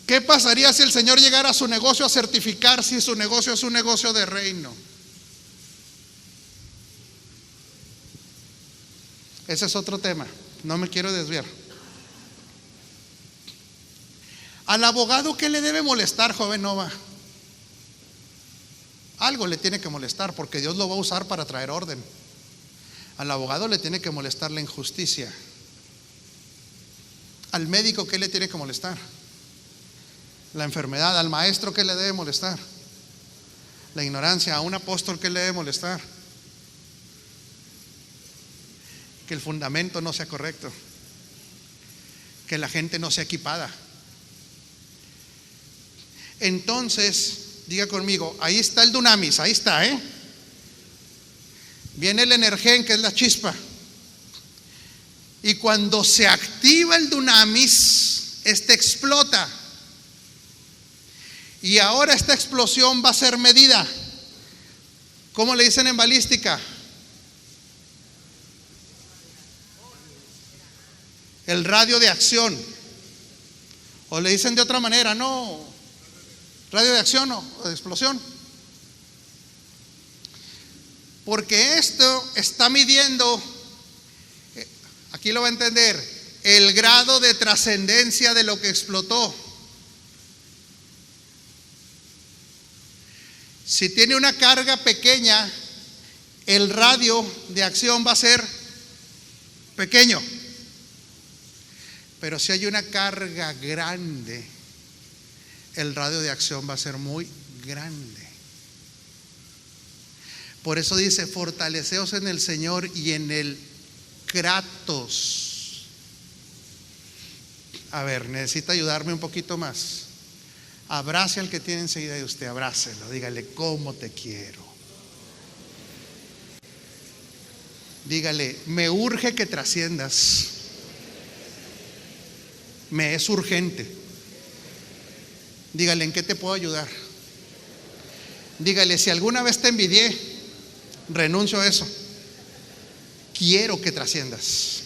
¿Qué pasaría si el Señor llegara a su negocio a certificar si su negocio es un negocio de reino? Ese es otro tema, no me quiero desviar. Al abogado, ¿qué le debe molestar, joven Nova? Algo le tiene que molestar, porque Dios lo va a usar para traer orden. Al abogado le tiene que molestar la injusticia. Al médico, ¿qué le tiene que molestar? La enfermedad. Al maestro, ¿qué le debe molestar? La ignorancia. A un apóstol, ¿qué le debe molestar? Que el fundamento no sea correcto, que la gente no sea equipada. Entonces, diga conmigo, ahí está el dunamis, ahí está, Viene el energén, que es la chispa. Y cuando se activa el dunamis, este explota. Y ahora esta explosión va a ser medida. ¿Cómo le dicen en balística? El radio de acción. O le dicen de otra manera, no, radio de acción o de explosión. Porque esto está midiendo, aquí lo va a entender, el grado de trascendencia de lo que explotó. Si tiene una carga pequeña, el radio de acción va a ser pequeño. Pero si hay una carga grande, el radio de acción va a ser muy grande. Por eso dice, fortaleceos en el Señor y en el Kratos. A ver, necesita ayudarme un poquito más. Abrace al que tiene enseguida de usted, abrácelo, dígale cómo te quiero. Dígale, me urge que trasciendas. Me es urgente. Dígale, ¿en qué te puedo ayudar? Dígale, si alguna vez te envidié, renuncio a eso. Quiero que trasciendas.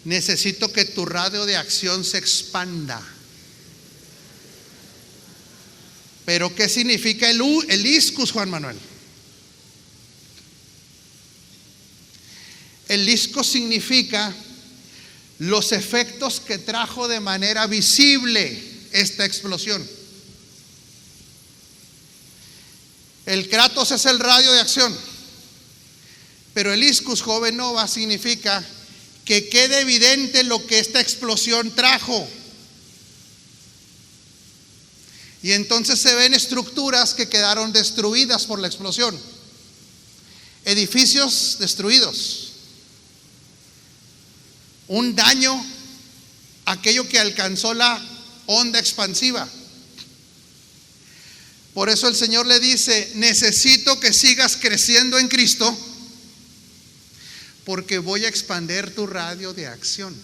Necesito que tu radio de acción se expanda. Pero ¿qué significa el iscus, Juan Manuel? El iscus significa los efectos que trajo de manera visible esta explosión. El Kratos es el radio de acción, pero el iscus, joven nova, significa que quede evidente lo que esta explosión trajo. Y entonces se ven estructuras que quedaron destruidas por la explosión, edificios destruidos, un daño, aquello que alcanzó la onda expansiva. Por eso el Señor le dice, necesito que sigas creciendo en Cristo, porque voy a expandir tu radio de acción.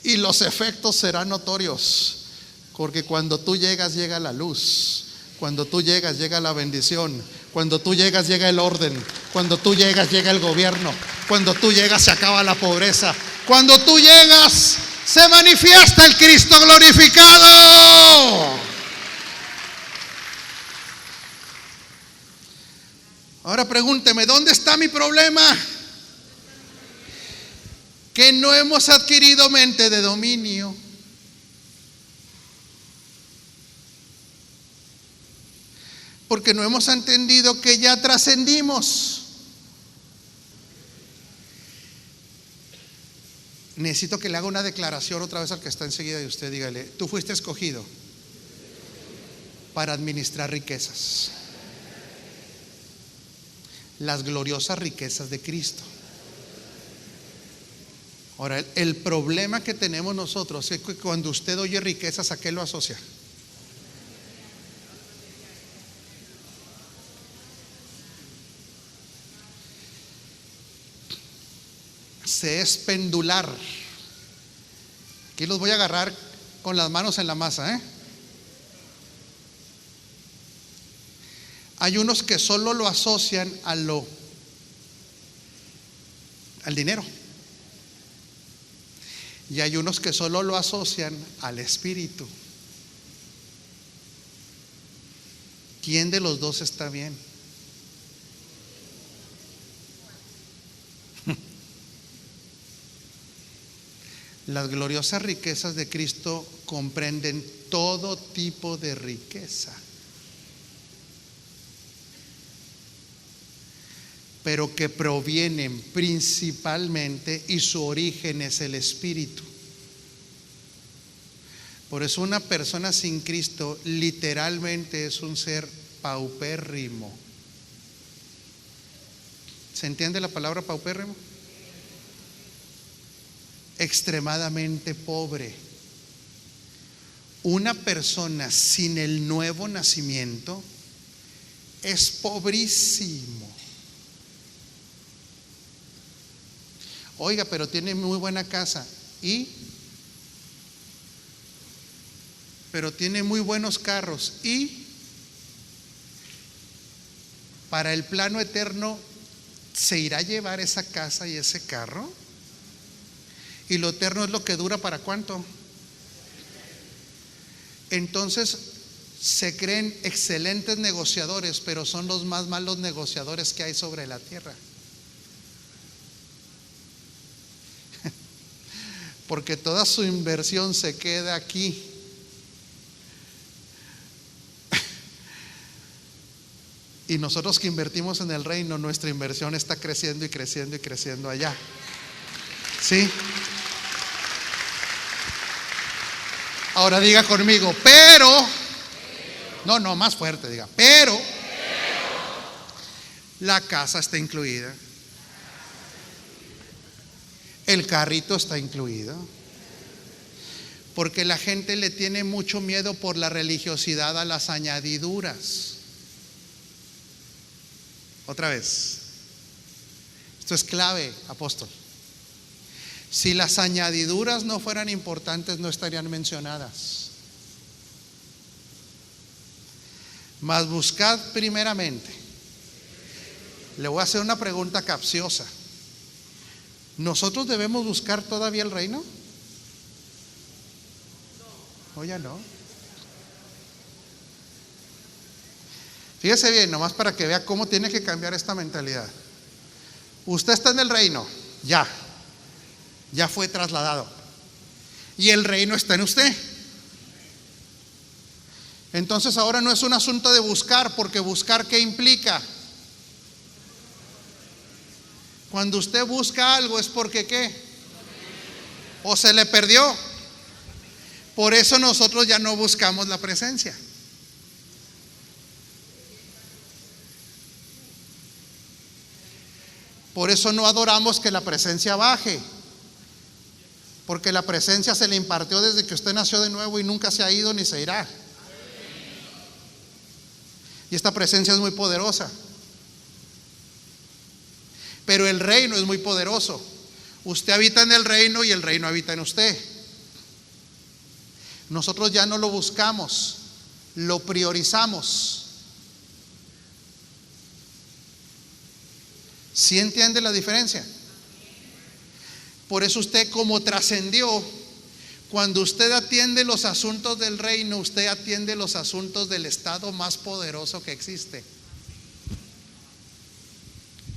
Y los efectos serán notorios, porque cuando tú llegas, llega la luz. Cuando tú llegas, llega la bendición. Cuando tú llegas, llega el orden. Cuando tú llegas, llega el gobierno. Cuando tú llegas, se acaba la pobreza. Cuando tú llegas, se manifiesta el Cristo glorificado. Ahora pregúnteme, ¿dónde está mi problema? Que no hemos adquirido mente de dominio. Porque no hemos entendido que ya trascendimos. Necesito que le haga una declaración otra vez al que está enseguida de usted. Dígale, tú fuiste escogido para administrar riquezas, las gloriosas riquezas de Cristo. Ahora, el problema que tenemos nosotros es que cuando usted oye riquezas, ¿a qué lo asocia? Se es pendular. Aquí los voy a agarrar con las manos en la masa, Hay unos que solo lo asocian al dinero. Y hay unos que solo lo asocian al espíritu. ¿Quién de los dos está bien? Las gloriosas riquezas de Cristo comprenden todo tipo de riqueza. pero que provienen principalmente y su origen es el Espíritu. Por eso una persona sin Cristo literalmente es un ser paupérrimo. ¿Se entiende la palabra paupérrimo? Extremadamente pobre. Una persona sin el nuevo nacimiento es pobrísimo. Oiga, pero tiene muy buena casa pero tiene muy buenos carros y para el plano eterno ¿se irá a llevar esa casa y ese carro? Y lo eterno es lo que dura ¿para cuánto? Entonces se creen excelentes negociadores, pero son los más malos negociadores que hay sobre la tierra. Porque toda su inversión se queda aquí. Y nosotros que invertimos en el reino, nuestra inversión está creciendo y creciendo y creciendo allá. ¿Sí? Ahora diga conmigo, pero, no, más fuerte diga, pero la casa está incluida, el carrito está incluido, porque la gente le tiene mucho miedo por la religiosidad a las añadiduras. Otra vez, esto es clave, apóstol. Si las añadiduras no fueran importantes, no estarían mencionadas. Mas buscad primeramente. Le voy a hacer una pregunta capciosa. ¿Nosotros debemos buscar todavía el reino? ¿O ya no? Fíjese bien, nomás para que vea cómo tiene que cambiar esta mentalidad. Usted está en el reino, ya fue trasladado. Y el reino está en usted. Entonces ahora no es un asunto de buscar, porque buscar ¿qué implica? Cuando usted busca algo es porque ¿qué? O se le perdió. Por eso nosotros ya no buscamos la presencia. Por eso no adoramos que la presencia baje, porque la presencia se le impartió desde que usted nació de nuevo y nunca se ha ido ni se irá. Y esta presencia es muy poderosa. Pero el reino es muy poderoso. Usted habita en el reino y el reino habita en usted. Nosotros ya no lo buscamos, lo priorizamos. ¿Sí entiende la diferencia? Por eso usted, como trascendió, cuando usted atiende los asuntos del reino, usted atiende los asuntos del estado más poderoso que existe,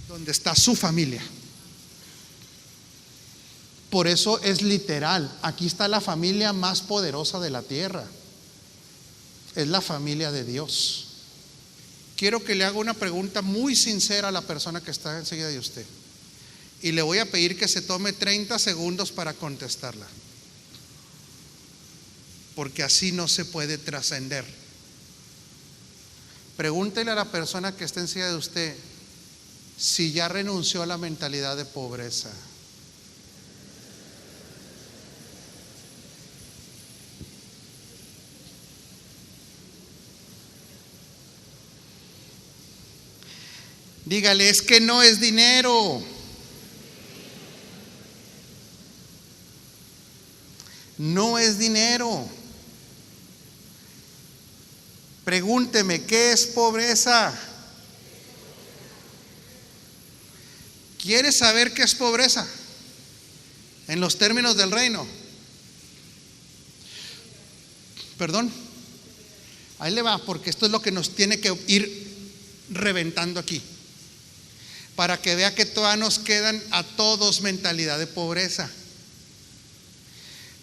donde está su familia. Por eso es literal, aquí está la familia más poderosa de la tierra, es la familia de Dios. Quiero que le haga una pregunta muy sincera a la persona que está enseguida de usted, y le voy a pedir que se tome 30 segundos para contestarla, porque así no se puede trascender. Pregúntele a la persona que está enseguida de usted si ya renunció a la mentalidad de pobreza. Dígale, es que no es dinero. No es dinero. Pregúnteme, ¿qué es pobreza? ¿Quiere saber qué es pobreza? En los términos del reino. Perdón. Ahí le va, porque esto es lo que nos tiene que ir reventando aquí, para que vea que todavía nos quedan a todos mentalidad de pobreza.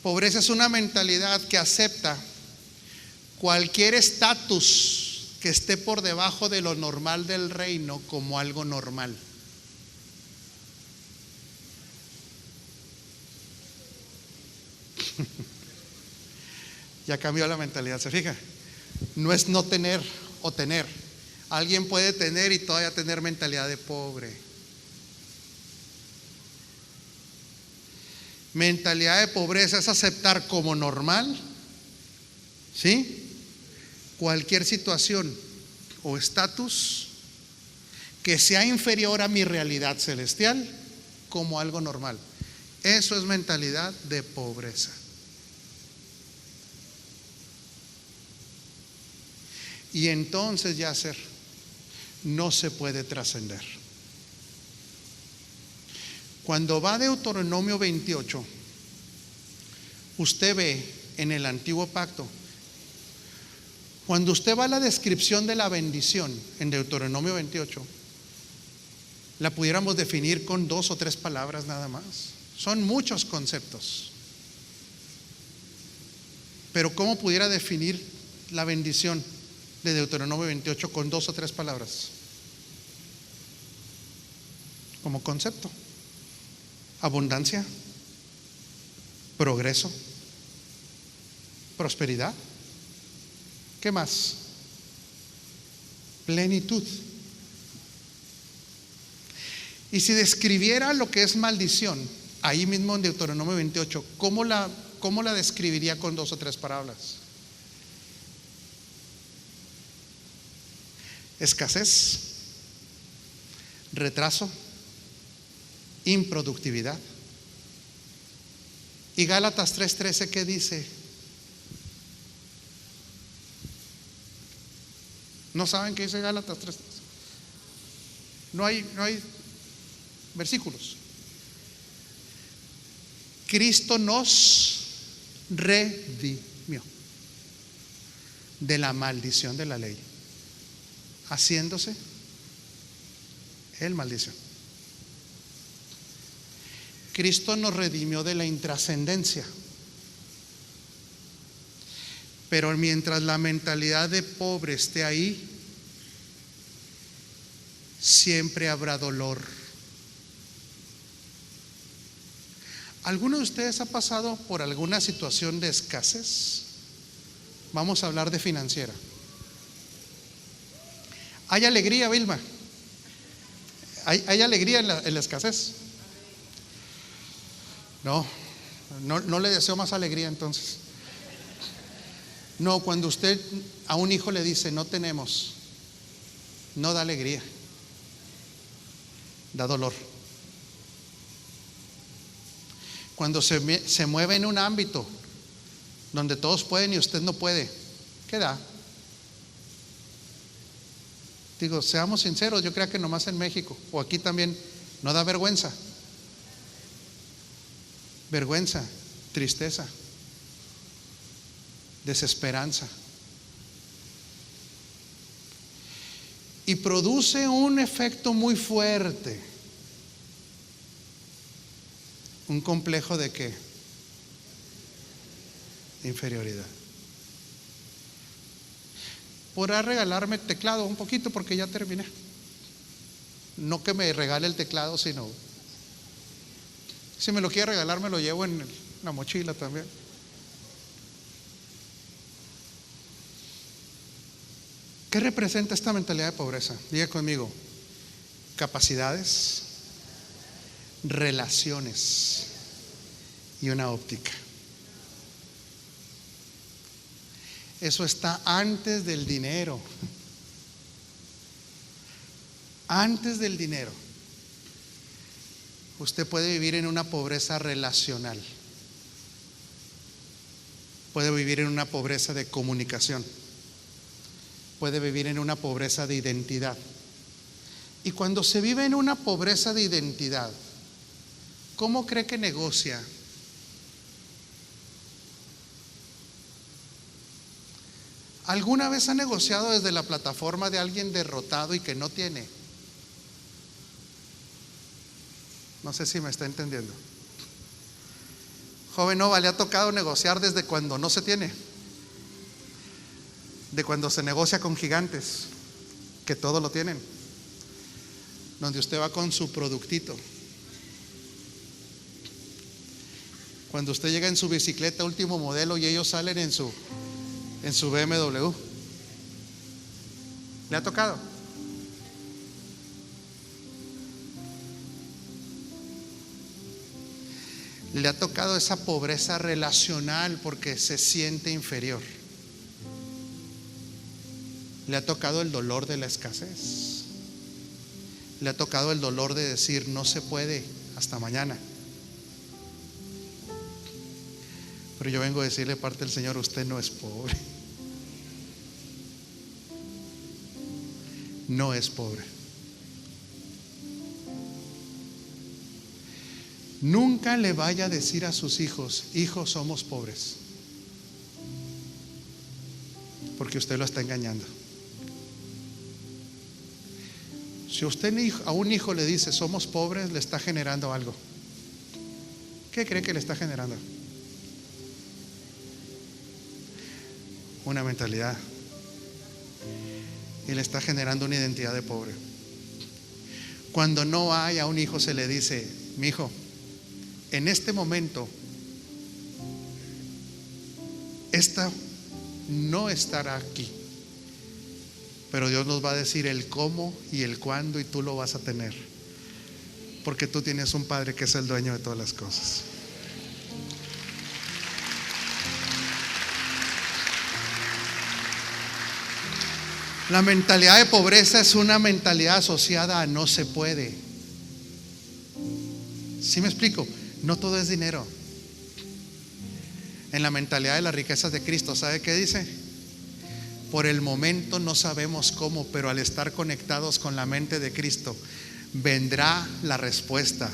Pobreza es una mentalidad que acepta cualquier estatus que esté por debajo de lo normal del reino como algo normal. Ya cambió la mentalidad, ¿se fija? No es no tener o tener. Alguien puede tener y todavía tener mentalidad de pobre. Mentalidad de pobreza es aceptar como normal, ¿sí?, cualquier situación o estatus que sea inferior a mi realidad celestial como algo normal. Eso es mentalidad de pobreza. Y entonces, Yasser, no se puede trascender. Cuando va a Deuteronomio 28, usted ve en el antiguo pacto, cuando usted va a la descripción de la bendición en Deuteronomio 28, la pudiéramos definir con 2 o 3 palabras nada más. Son muchos conceptos. Pero ¿cómo pudiera definir la bendición de Deuteronomio 28 con 2 o 3 palabras? Como concepto: abundancia, progreso, prosperidad. ¿Qué más? Plenitud. Y si describiera lo que es maldición, ahí mismo en Deuteronomio 28, ¿cómo la describiría con 2 o 3 palabras? Escasez, retraso, improductividad. Y Gálatas 3:13, ¿qué dice? ¿No saben qué dice Gálatas 3:13? No hay versículos. Cristo nos redimió de la maldición de la ley, haciéndose Él maldición. Cristo nos redimió de la intrascendencia. Pero mientras la mentalidad de pobre esté ahí, siempre habrá dolor. ¿Alguno de ustedes ha pasado por alguna situación de escasez? Vamos a hablar de financiera. ¿Hay alegría, Vilma? ¿Hay alegría en la escasez? No le deseo más alegría entonces. No, cuando usted a un hijo le dice no tenemos, no da alegría, da dolor. Cuando se mueve en un ámbito donde todos pueden y usted no puede, ¿qué da? Digo, seamos sinceros, yo creo que nomás en México o aquí también, ¿no da vergüenza? Vergüenza, tristeza, desesperanza. Y produce un efecto muy fuerte. Un complejo de ¿qué? Inferioridad. ¿Podrá regalarme el teclado un poquito? Porque ya terminé. No que me regale el teclado, sino si me lo quiere regalar, me lo llevo en la mochila también. ¿Qué representa esta mentalidad de pobreza? Diga conmigo: capacidades, relaciones y una óptica. Eso está antes del dinero. Antes del dinero. Usted puede vivir en una pobreza relacional. Puede vivir en una pobreza de comunicación. Puede vivir en una pobreza de identidad. Y cuando se vive en una pobreza de identidad, ¿cómo cree que negocia? ¿Alguna vez ha negociado desde la plataforma de alguien derrotado y que no tiene? No sé si me está entendiendo. Joven Nova, ¿le ha tocado negociar desde cuando no se tiene? De cuando se negocia con gigantes que todo lo tienen, donde usted va con su productito. Cuando usted llega en su bicicleta último modelo y ellos salen en su BMW. ¿Le ha tocado? Le ha tocado esa pobreza relacional porque se siente inferior. Le ha tocado el dolor de la escasez. Le ha tocado el dolor de decir no se puede, hasta mañana. Pero yo vengo a decirle parte del Señor, usted no es pobre. No es pobre. Nunca le vaya a decir a sus hijos, hijos, somos pobres, porque usted lo está engañando. Si usted a un hijo le dice somos pobres, le está generando algo. ¿Qué cree que le está generando? Una mentalidad. Y le está generando una identidad de pobre. Cuando no hay, a un hijo se le dice, mi hijo, en este momento esta no estará aquí, pero Dios nos va a decir el cómo y el cuándo, y tú lo vas a tener, porque tú tienes un Padre que es el dueño de todas las cosas. La mentalidad de pobreza es una mentalidad asociada a no se puede. ¿Sí me explico? No todo es dinero. En la mentalidad de las riquezas de Cristo, ¿sabe qué dice? Por el momento no sabemos cómo, pero al estar conectados con la mente de Cristo, vendrá la respuesta.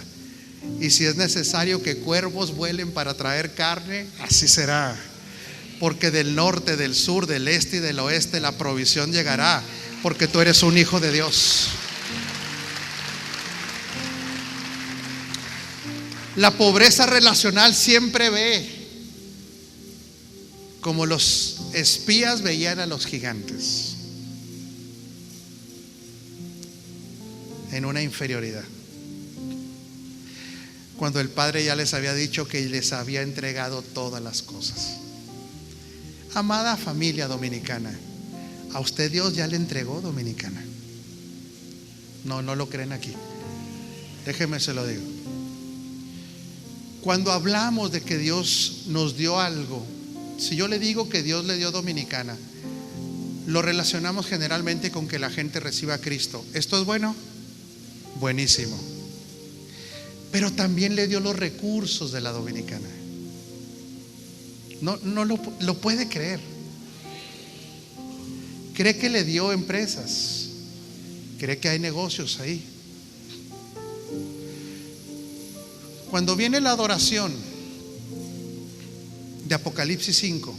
Y si es necesario que cuervos vuelen para traer carne, así será. Porque del norte, del sur, del este y del oeste la provisión llegará, porque tú eres un hijo de Dios. La pobreza relacional siempre ve como los espías veían a los gigantes, en una inferioridad, cuando el Padre ya les había dicho que les había entregado todas las cosas. Amada familia dominicana, a usted Dios ya le entregó, dominicana. No lo creen aquí. Déjeme se lo digo. Cuando hablamos de que Dios nos dio algo, si yo le digo que Dios le dio dominicana, lo relacionamos generalmente con que la gente reciba a Cristo. ¿Esto es bueno? Buenísimo. Pero también le dio los recursos de la dominicana. No lo puede creer. Cree que le dio empresas, cree que hay negocios ahí. Cuando viene la adoración de Apocalipsis 5,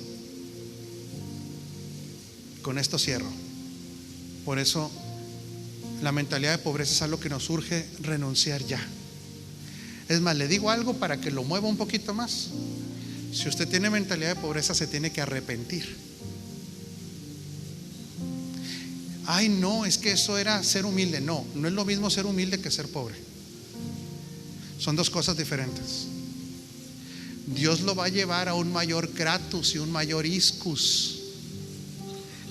con esto cierro. Por eso la mentalidad de pobreza es algo que nos urge renunciar ya. Es más, le digo algo para que lo mueva un poquito más. Si usted tiene mentalidad de pobreza, se tiene que arrepentir. Ay, no, es que eso era ser humilde. No es lo mismo ser humilde que ser pobre. Son dos cosas diferentes. Dios lo va a llevar a un mayor kratos y un mayor iscus,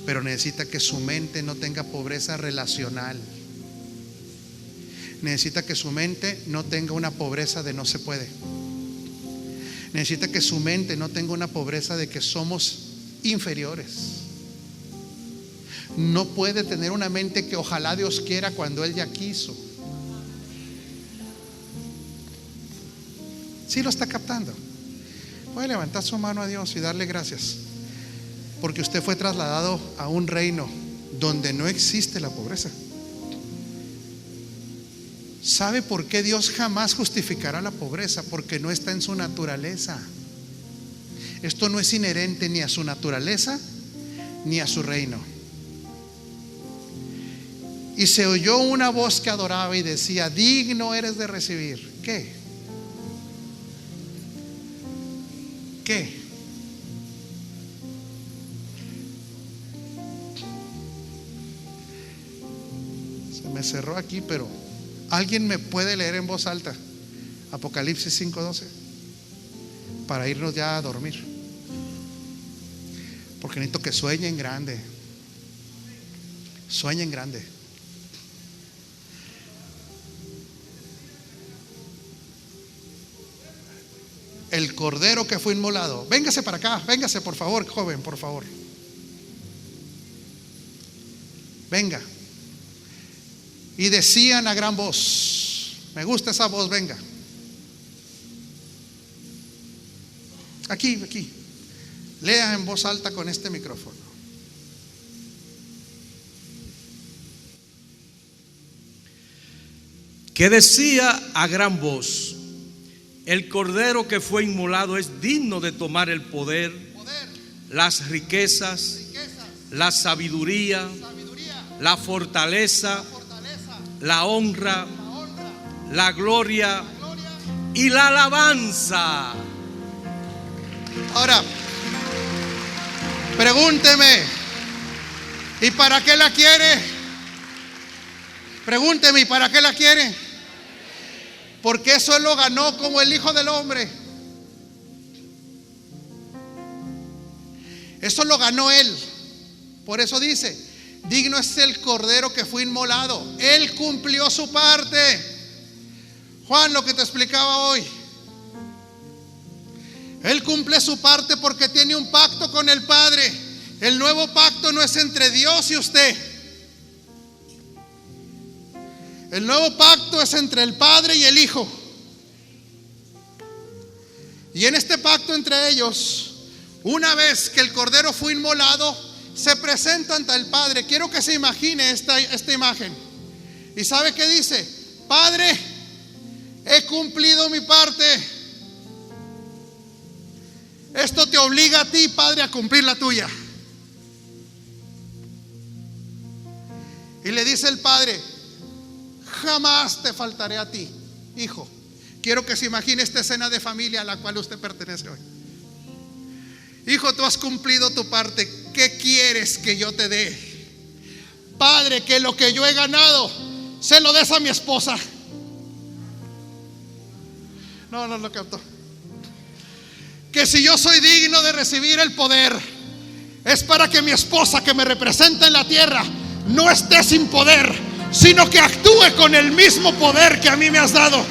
pero necesita que su mente no tenga pobreza relacional. Necesita que su mente no tenga una pobreza de no se puede. Necesita que su mente no tenga una pobreza de que somos inferiores. No puede tener una mente que ojalá Dios quiera cuando Él ya quiso. ¿Sí lo está captando? Puede levantar su mano a Dios y darle gracias, porque usted fue trasladado a un reino donde no existe la pobreza. ¿Sabe por qué Dios jamás justificará la pobreza? Porque no está en su naturaleza. Esto no es inherente ni a su naturaleza ni a su reino. Y se oyó una voz que adoraba y decía: digno eres de recibir. ¿Qué? Se me cerró aquí, pero ¿alguien me puede leer en voz alta Apocalipsis 5:12? para irnos ya a dormir, porque necesito que sueñen grande. Sueñen grande. El cordero que fue inmolado. Véngase para acá, véngase por favor, joven, por favor. Venga. Y decían a gran voz. Me gusta esa voz, venga. Aquí, aquí. Lea en voz alta con este micrófono. Que decía a gran voz: el cordero que fue inmolado es digno de tomar el poder, las riquezas, la sabiduría, la fortaleza, la honra, la gloria y la alabanza. Ahora, pregúnteme, ¿y para qué la quiere? Pregúnteme, ¿y para qué la quiere? Porque eso Él lo ganó como el Hijo del Hombre. Eso lo ganó Él. Por eso dice: digno es el cordero que fue inmolado. Él cumplió su parte. Juan, lo que te explicaba hoy, Él cumple su parte porque tiene un pacto con el Padre. El nuevo pacto no es entre Dios y usted. El nuevo pacto es entre el Padre y el Hijo. Y en este pacto entre ellos, una vez que el cordero fue inmolado, se presenta ante el Padre. Quiero que se imagine esta imagen. ¿Y sabe qué dice? Padre, he cumplido mi parte. Esto te obliga a ti, Padre, a cumplir la tuya. Y le dice el Padre: jamás te faltaré a ti, hijo. Quiero que se imagine esta escena de familia a la cual usted pertenece hoy. Hijo, tú has cumplido tu parte. ¿Qué quieres que yo te dé? Padre, que lo que yo he ganado se lo des a mi esposa. No lo captó. Que si yo soy digno de recibir el poder, es para que mi esposa, que me representa en la tierra, no esté sin poder, sino que actúe con el mismo poder que a mí me has dado.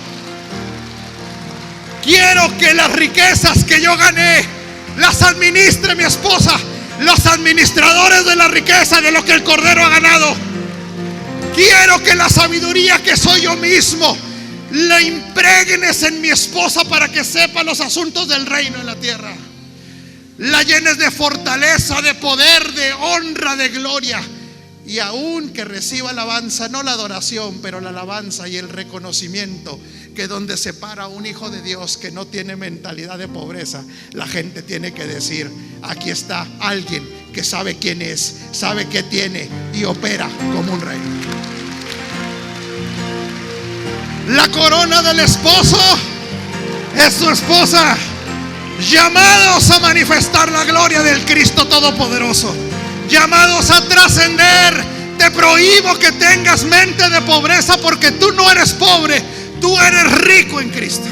Quiero que las riquezas que yo gané las administre mi esposa, los administradores de la riqueza de lo que el cordero ha ganado. Quiero que la sabiduría que soy yo mismo la impregnes en mi esposa para que sepa los asuntos del reino en la tierra. La llenes de fortaleza, de poder, de honra, de gloria. Y aún que reciba alabanza, no la adoración, pero la alabanza y el reconocimiento, que donde se para un hijo de Dios que no tiene mentalidad de pobreza, la gente tiene que decir: aquí está alguien que sabe quién es, sabe qué tiene y opera como un rey. La corona del esposo es su esposa, llamados a manifestar la gloria del Cristo Todopoderoso, llamados a trascender. Te prohíbo que tengas mente de pobreza, porque tú no eres pobre, tú eres rico en Cristo.